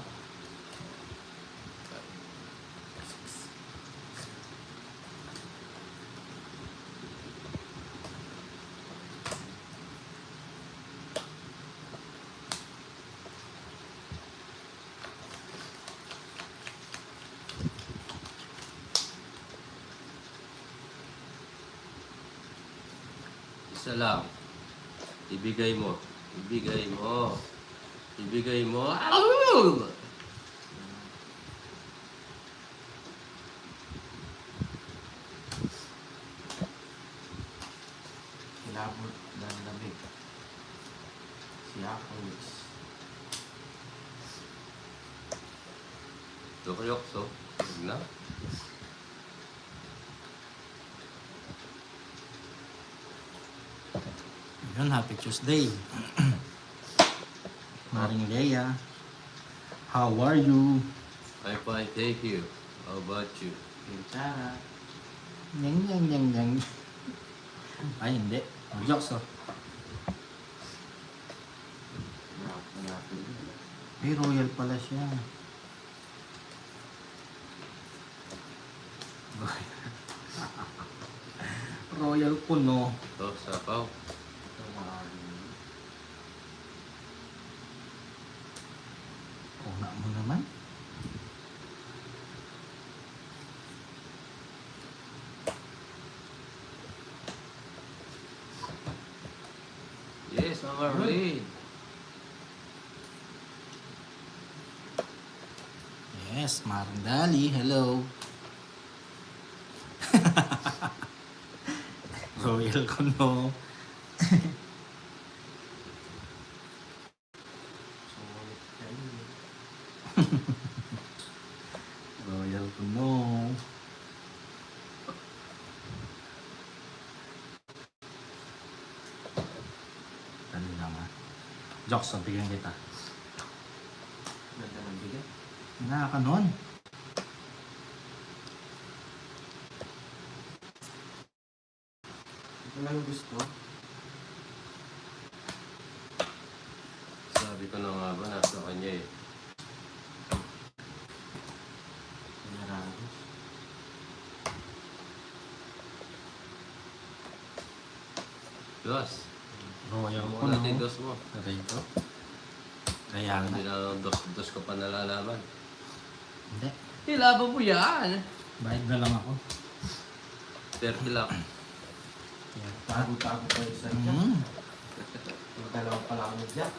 Isa lang. Ibigay mo. Ibigay mo. Ibigay mo. Au! Kilabot ng lamig. Si Apolis. Dokyokso. Huwag na. Yun, happy Tuesday. Maring Leia. How are you? I'm fine, thank you. How about you? Pinchara. Nyang. Ay, hindi. Jokes oh. Malapit. Ay, royal pala siya. Royal kuno. Ito, sapaw. Una mo naman. Yes, Mama Raid. Yes, Marandali. Hello. Royal kuno. Sulit kayo. Royal kuno. Dali lang ah. Jokes, bigyan kita. Ganda ng bigat. Wala ka nun. Ito lang gusto. Sabi ko na nga ba, nasa kanya eh. Pinarados. Dos. Royal Ano kuno. natin dos mo? Rito. Kaya nga. Hindi na dos ko pa nalalaman. Hindi. Ilaban mo yan! Bayad na lang ako. 30 lang. Tago-tago pa yung sarili. Mm. Yung dalawa pala ako dyan.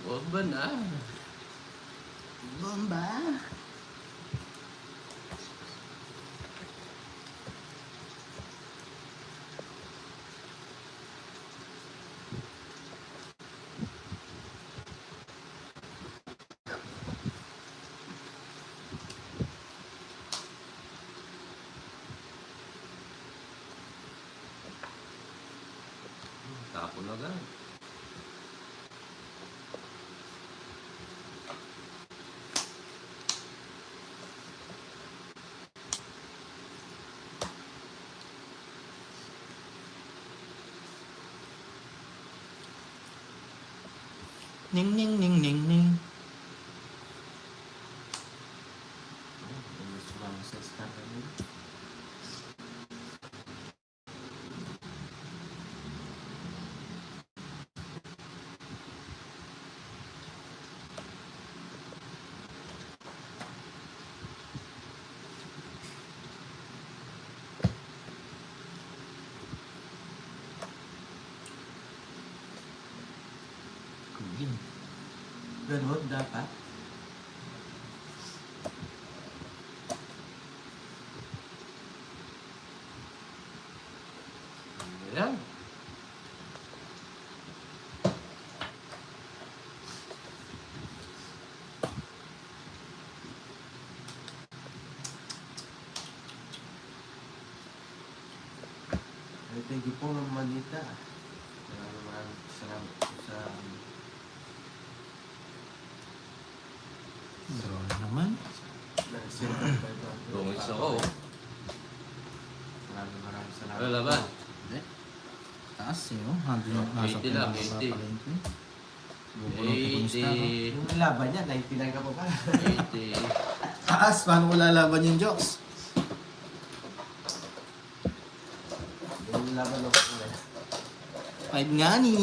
Huwag ba na? Bomba. Tapon agad. Ning ning ning ning ning. Gusto lang sa star kami. Queen. Ganun dapat. Ayan. Ay, thank you po, Ma'am Manita. Maraming salamat po sa Draw na naman. nag-send. Tungis ako. Maraming salamat. Ano laban? Hindi. Taas eh, oh. Hanggang yung nasa 80 lang, 80. pinapapalengke. Bubulong ko kung star. 80. Yung laban niya, 99 ka pa ba? 80. Taas! Paano ko lalaban yung jokes? Yung laban ng pula. 5 nga ni.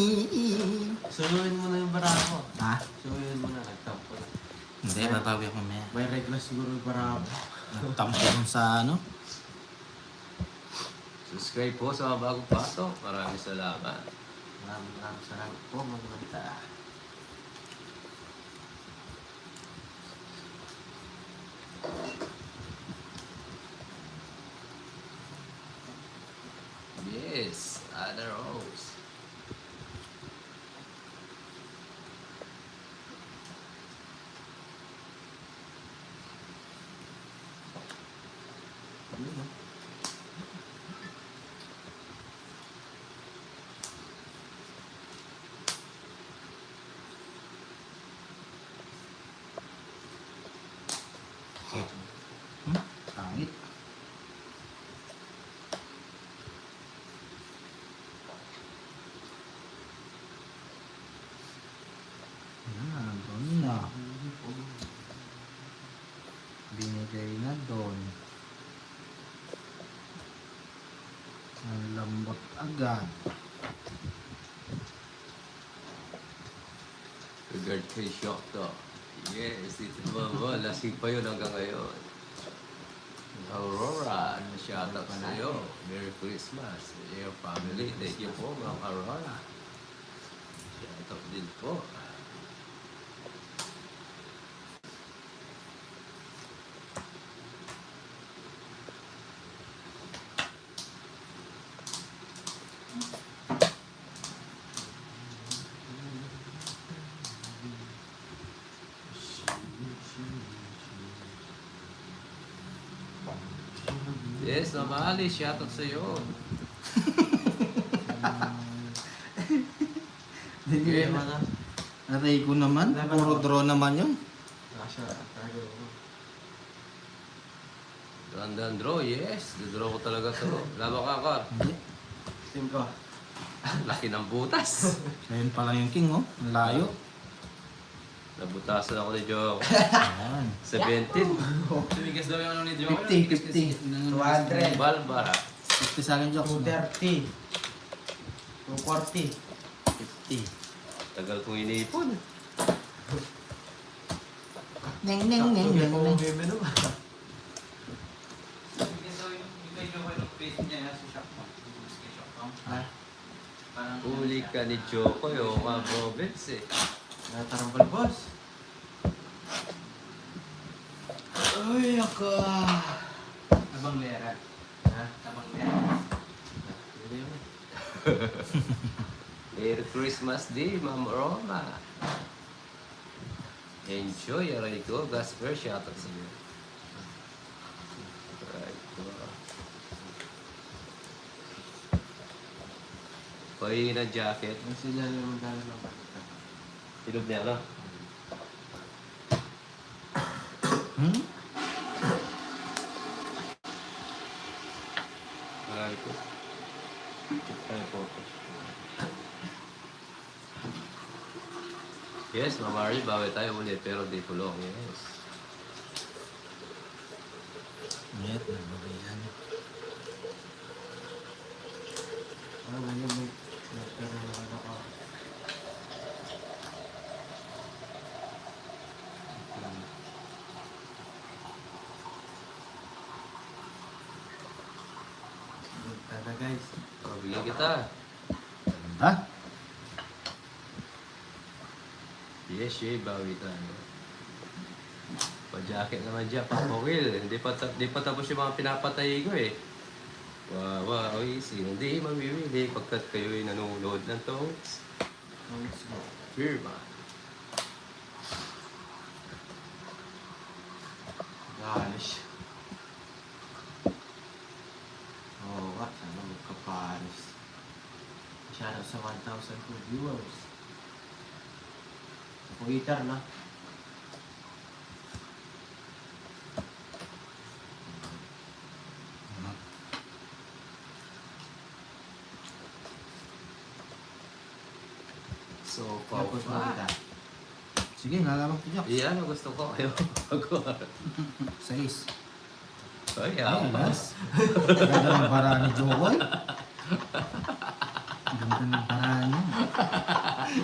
Suyuin mo na yung barako. Ha? Suyuin mo na, nagtampo na. Hindi, babawi ako mamaya. May regla siguro yung barako. Nagtampo dun sa ano. Subscribe po sa mga bagong pasok. Maraming salamat. Maraming salamat po, Ma'am Manita. Yes, other Rose. Pangit. Yan, doon na. Binigay na doon. Ang lambot agad. Regard kay Shokto. Yes, ito ba? Lasing pa yun hanggang ngayon. Aurora, shout out sa iyo. Merry Christmas. Your family. Thank you po, Ma'am Aurora. Shout out din po. Yes, namali. Shout out sa iyo. Hindi naman na. Aray ko naman. Puro draw naman yun. Nasa tayo. Random draw, yes. Draw ko talaga to. Laba ka, Kar. Hindi. 5. Laki ng butas. Ayun pala yung king, oh. Ang layo. Nabutasan ako ni Joe. Ayan. 17. Tumigas daw yung ano ni Joe. 50, 50. 200. Balbara. 50 sa akin, jokes. 230. 240. 50. Tagal kong iniipon. Neng, neng, neng, neng, neng. Tumigas daw yung kay Joe yung face niya sa shop mo. Tumigas kay shop mo. Ah, Parang Uli ka ni Choco, yung mga Robins eh. Natarambal, boss. Ay, ako. Abang lera. Ha? Abang lera. Hindi yun. Merry Christmas Day, Ma'am Roma. Enjoy, aray ko. Gasper, shout out sa iyo. Aray ko. Pahingi ng jacket. Ang sila yung dala ng bata. Ilog niya, no? Hmm? Marami ko. Check tayo photos. Yes, Mama Arlie, bawi tayo ulit pero di tulong. Yes. Net, nagbabayan. Ano ganyan may nagkaroon ng ano ko. Tara guys. Oh, bigyan kita. Ha? Yes, bawi tayo. Pa-jacket naman dyan, Papa Will. Hindi pa tapos yung mga pinapatay ko eh. Wow, easy. Hindi mamimili pagkat kayo'y nanonood ng tones. Let's go. Firma. Gosh. Oo nga, sana magkapares. Shoutout sa 1,000 po viewers. Twitter na. So, Tapos mo kita. Sige, nalaman ko dyan. Iyan ang gusto ko. Ayaw mag-war. 6. Ay, Ay, apas. alas. Ganda ng bara ni Jokoy. Ganda ng bara niya.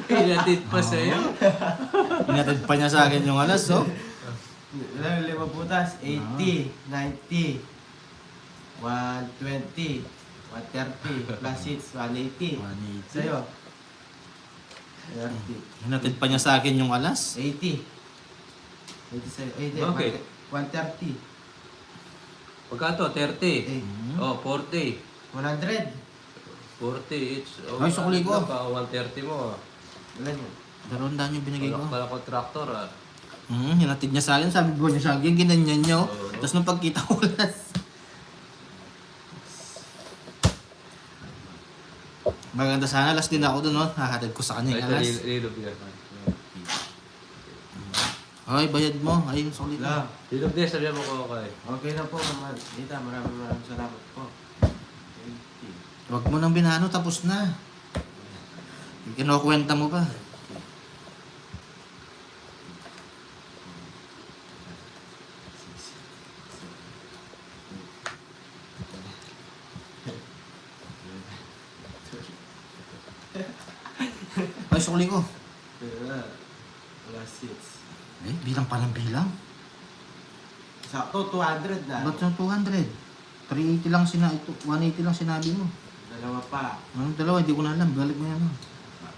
Pinatid pa sa'yo. Inatid pa niya sa akin yung alas, oh. Ilang lima putas? 80, 90, 120, 130, plus 6, 180. 180. Sa'yo? 30. Hinatid pa niya sa akin yung alas. 80. 80 sa'yo. 80. Bakit? 130. Pagka to, 30. Hmm. Oh, 40. 100. 40 each. Oh, Ay, sukli ko. Pa, 130 mo. Ilan yun? 200 yung binigay ko. Wala kontraktor ah. Hinatid niya sa akin. Sabi ko niya sa akin, ginanyan niya, oh. Oo. Tapos nung pagkita ko alas. Maganda sana, alas din ako dun, oh. Hahatid ko sa kanya yung Ito, alas. lilob niya. Ay, bayad mo. Ayun, sorry. Lang. Lilob niya, sabihan mo ko kay. Okay na po, Mama Dita. Maraming salamat po. 80. Huwag mo nang binano, tapos na. Kinukwenta mo pa. Ay, sukli ko. Plus 6. Eh, bilang pa ng bilang. Sakto, 200 na. Ba't yung 200? 380 lang 180 lang sinabi mo. Dalawa pa. Anong dalawa? Hindi ko na alam. Balik mo yan. Oh.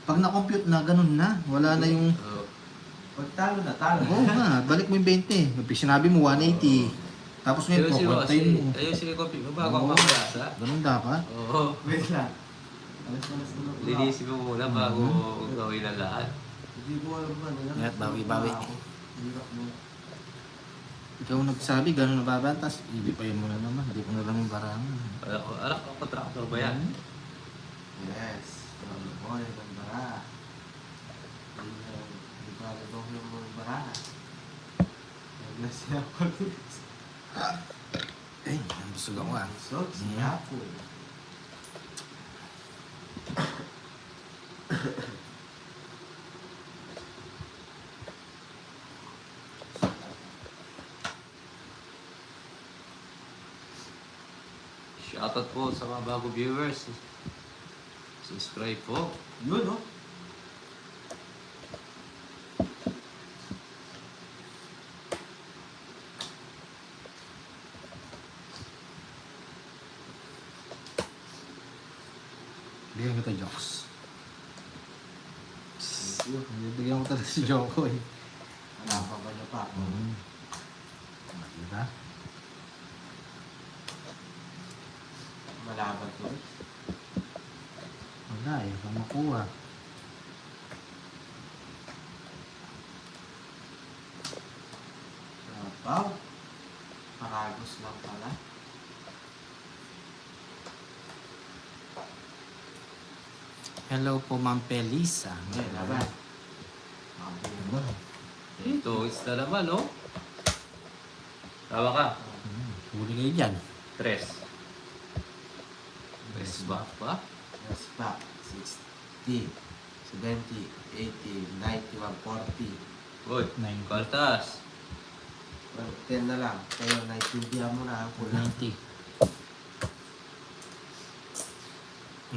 Pag na-compute na, ganun na. Wala na yung... Oh. Pag talo na, talo. Oo nga, balik mo yung 20. Sinabi mo 180. Tapos ngayon, kukuntayin mo. Ayun, sige, copy mo. Bago ako Oo. makalasa. Ganun dapat. Oo. Wait lang. Alas na. Linisin mo muna bago gawin ang lahat. Hindi ko alam ba. Ingat, bawi-bawi. Hirap mo. Ikaw nagsabi, ganun nababantas. Ibipayin mo na naman. Hindi ko na lang yung barangan. Anak ko, kontraktor ba yan? Yes. Oy, ang bara. Hindi pa alam ko yung bara. Naglas siya ako. Eh, ang busog ako ah. So, siya po. Shoutout po sa mga bago viewers. Subscribe po. Yun, no? Bigyan kita jokes. Thank you. Bigyan ko talaga si Joko eh. Wala pa ba niya pa? Diba? Malaban to. Wala eh, kung makuha. Sabaw. Paragos lang pala. Hello po, Ma'am Pelisa. Ngayon, laban. Mabungo. Tungits na naman, no? Tawa ka. Huli kayo dyan. Tres. Tres back pa? Yes, pa. 60, 70, 80, 90, 140. Good. 90. Kaltas. 10 na lang. Kayo, naiintindihan mo na ako na. 90.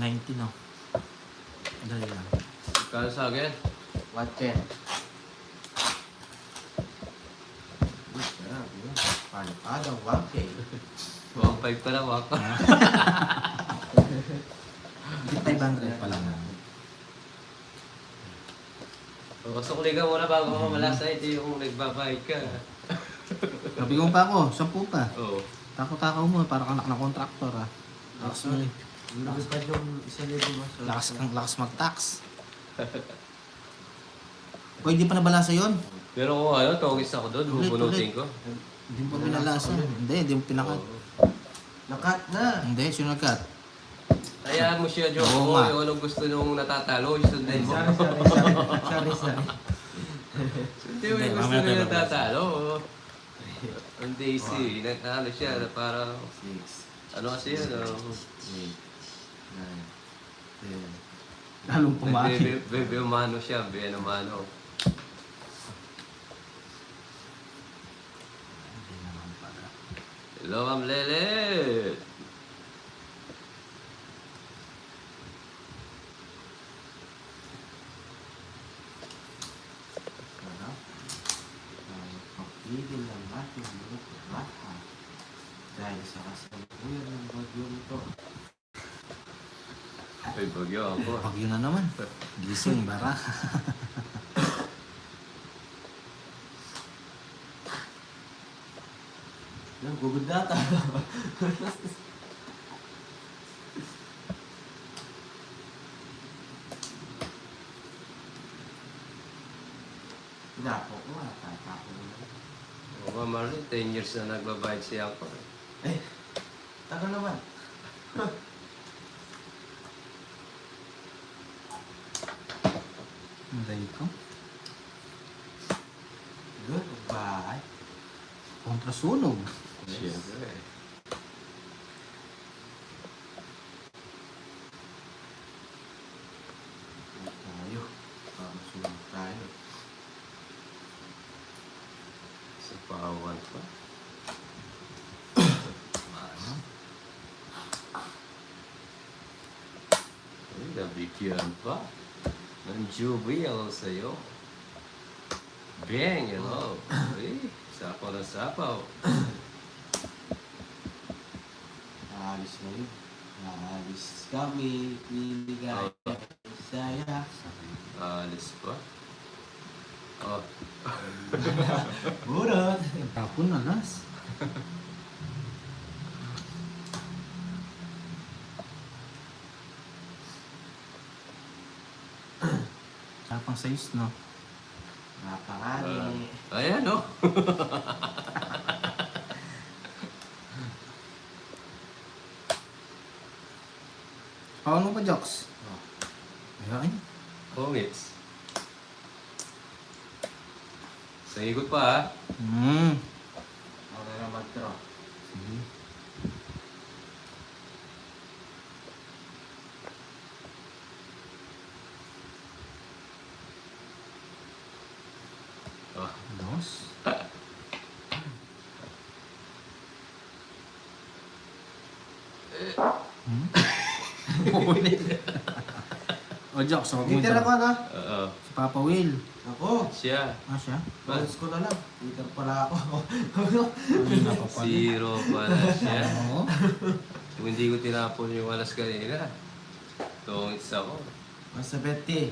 90 no. Dali lang. Kano sa akin? 110. Uy, sarap yun. Paano 1K? 1.5 pa lang, wak. Hindi 500 pa lang. Pasukli ka muna bago mo malasay. Ito yung nagbabayad ka. Sabi ko pa ako, 10 pa. Oo. Tako-takaw mo, parang anak na kontraktor ah. Lakas mo Lumipad yung 1,000 mo. lakas mag-tax. O, hindi pa nabalasa yun? Pero kung ano, tungis ako doon, Ulit, bubunutin ulit. ko. Hindi mo pa binalasa. Hindi mo pinakat. Oo. Nakat na. Hindi, sino nagkat? Hayaan mo siya, Joko. Oo nga. Yung anong gusto nung natatalo, sundin mo. Sorry. Sundin mo yung Hindi, gusto mamaya nung tayo natatalo. Ang Daisy, nagkano siya na parang, 6, ano kasi yun, 8, 9, 10. Lalong pumaki. bebe umano siya, bebe umano. Hello, Ma'am Lele! Sarap. Pagpigil ng ating mga lahat. Dahil sa kasalukuyan ng bagyong ito. Ay, bagyo ako. Pag yun na naman. Gising, bara. Yan, gugod na ata. Tinapo ko nga, tatapo ko na. Oo, Ma'am Marlene, 10 years na nagbabayad siya ako. Eh, tagal naman. Aray ko. Good, bye. Kontra sunog. Siyempre. Tayo. Masunog tayo. Sa pawan pa. Ay, nabigyan pa. Ng Juby, hello sa'yo. Bang, hello. Ay, sapaw na sapaw. Aalis na yun. Aalis kami. Piligay. Saya. Alis pa. Oh, Burot. Tapon na las. Tapang size, no? Napakani. ayan, oh. Paano pa, Joks? Oh. Ayan. Pongits. Sa ikot pa, ha? Ako na lang mag-draw. Sige. Oh. Dos. Hmm? O, Joks, huwag mo Twitter ito. ako na. Oo. Si Papa Will. Ako. Siya. Ah, siya? Balance ko na lang. Twitter pala ako. Kanina pa pala. Zero pala siya. Oo. Kung hindi ko tinapon yung alas kanina, tungits ako. 170.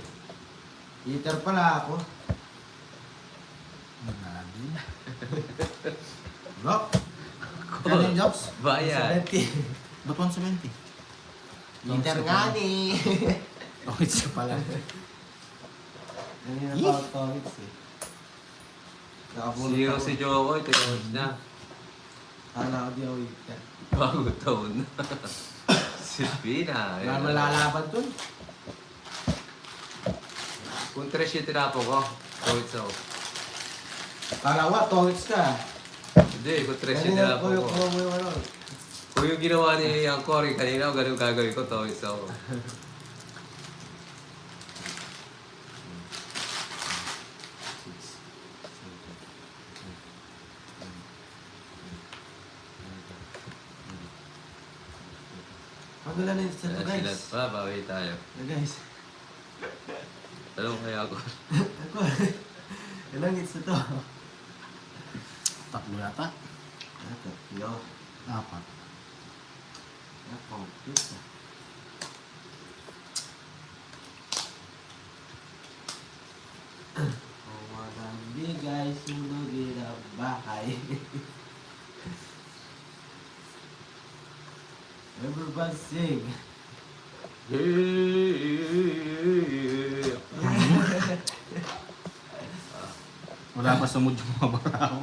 Twitter pala ako. Grabe. Rock. Kano yung Joks? Bayan. 170. Ba't 170? Twitter nga ni. Okay, siya pala. Ganyan na pa tawits eh. Nakabulot Zero ako. si Joko, tinungits na. Kala ko di ako Twitter. Bago taon na. Si Pina. Wala malalaban dun. Kung 3 yung tinapon ko, tongits ako. Kalawa, tongits ka. Hindi, kung 3 yung Kanina tinapon ko. mo yung ano. Kung yung ginawa ni Ang Cory kanina, ganun gagawin ko, tongits ako. Magulan na yung set to Kaya guys. sila pa, bawi tayo. Guys. Tanong kaya ako. Ako. Ilang hits na to? Tatlo yata. Ito. Yo. Apat. Complete. Kung walang bigay, sunugin ang bahay. Everybody sing. Wala pa sa mood yung mga barao.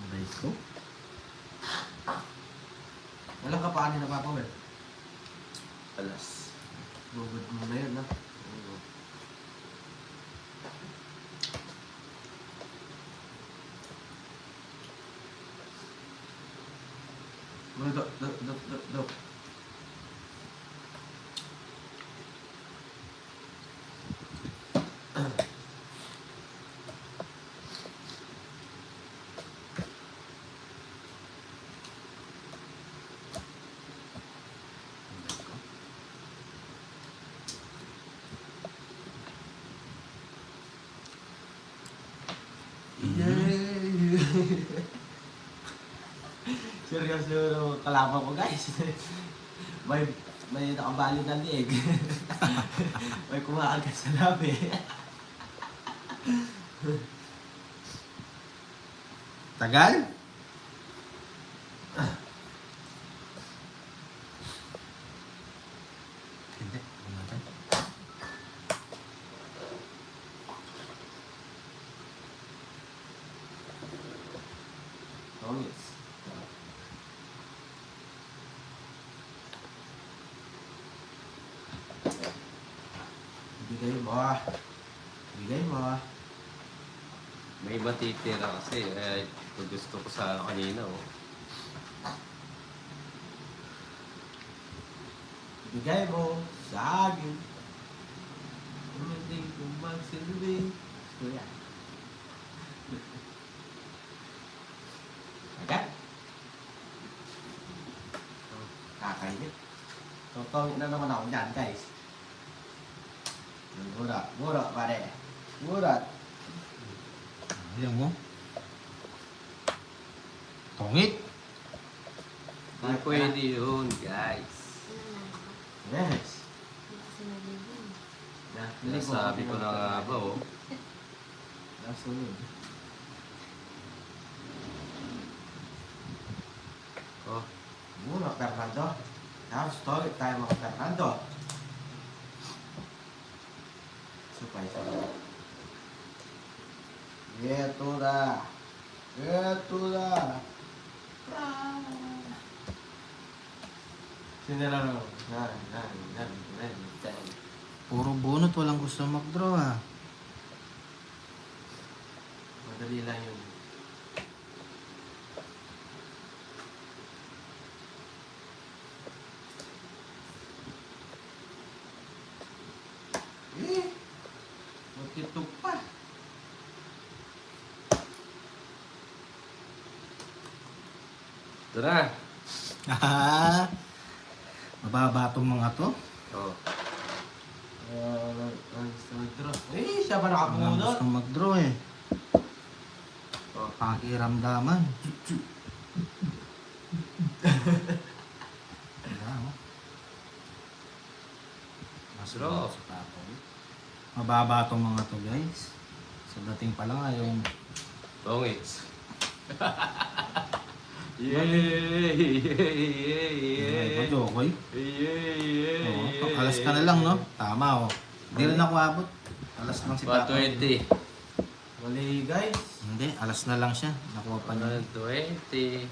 Aray ko. Walang kapanin na Papa Wel. Alas. Bugod mo na yun, ha? Ano do, do, do, do, do. Seryoso yung kalaban ko guys. may nakabali na liig. May kumakagat sa labi. Tagal? Hindi. Umatay. Oh yes. Bigay mo. Bigay mo. May matitira kasi, kaya gusto ko sa kanina, oh. Bigay mo sa akin. Hindi ko magsilbi. Kuya. Agad? Kakainit. Totoo na naman ako dyan, guys. Mura, mura pare. Mura. Ayan mo. Tongit. Hindi pwede yun, guys. Yes. Nasabi ko na nga ba, oh. Nasunod. Oh, Mura, Fernando. Now, story tayo mga Fernando. Supay sa Ito na. Ito na. Sinala na. Puro bunot, walang gusto mag-draw ah. Madali lang yun. Magkitok pa. ito na. Mababa tong mga to. Oh. Siya ba Walang nakapunod? gusto mag-draw eh. Oh. Pakiramdaman. Wala oh. Draw. Sa tapoy. Mababa tong mga to guys. Sa dating pa lang ayaw. Tongits. Yay! Ay, Jokoy. Oo, alas ka na lang, no? Tama, oh. Hindi rin ako abot. Alas lang si Papa. 120. Mali guys. Hindi, alas na lang siya. Nakuha pa niya. 120.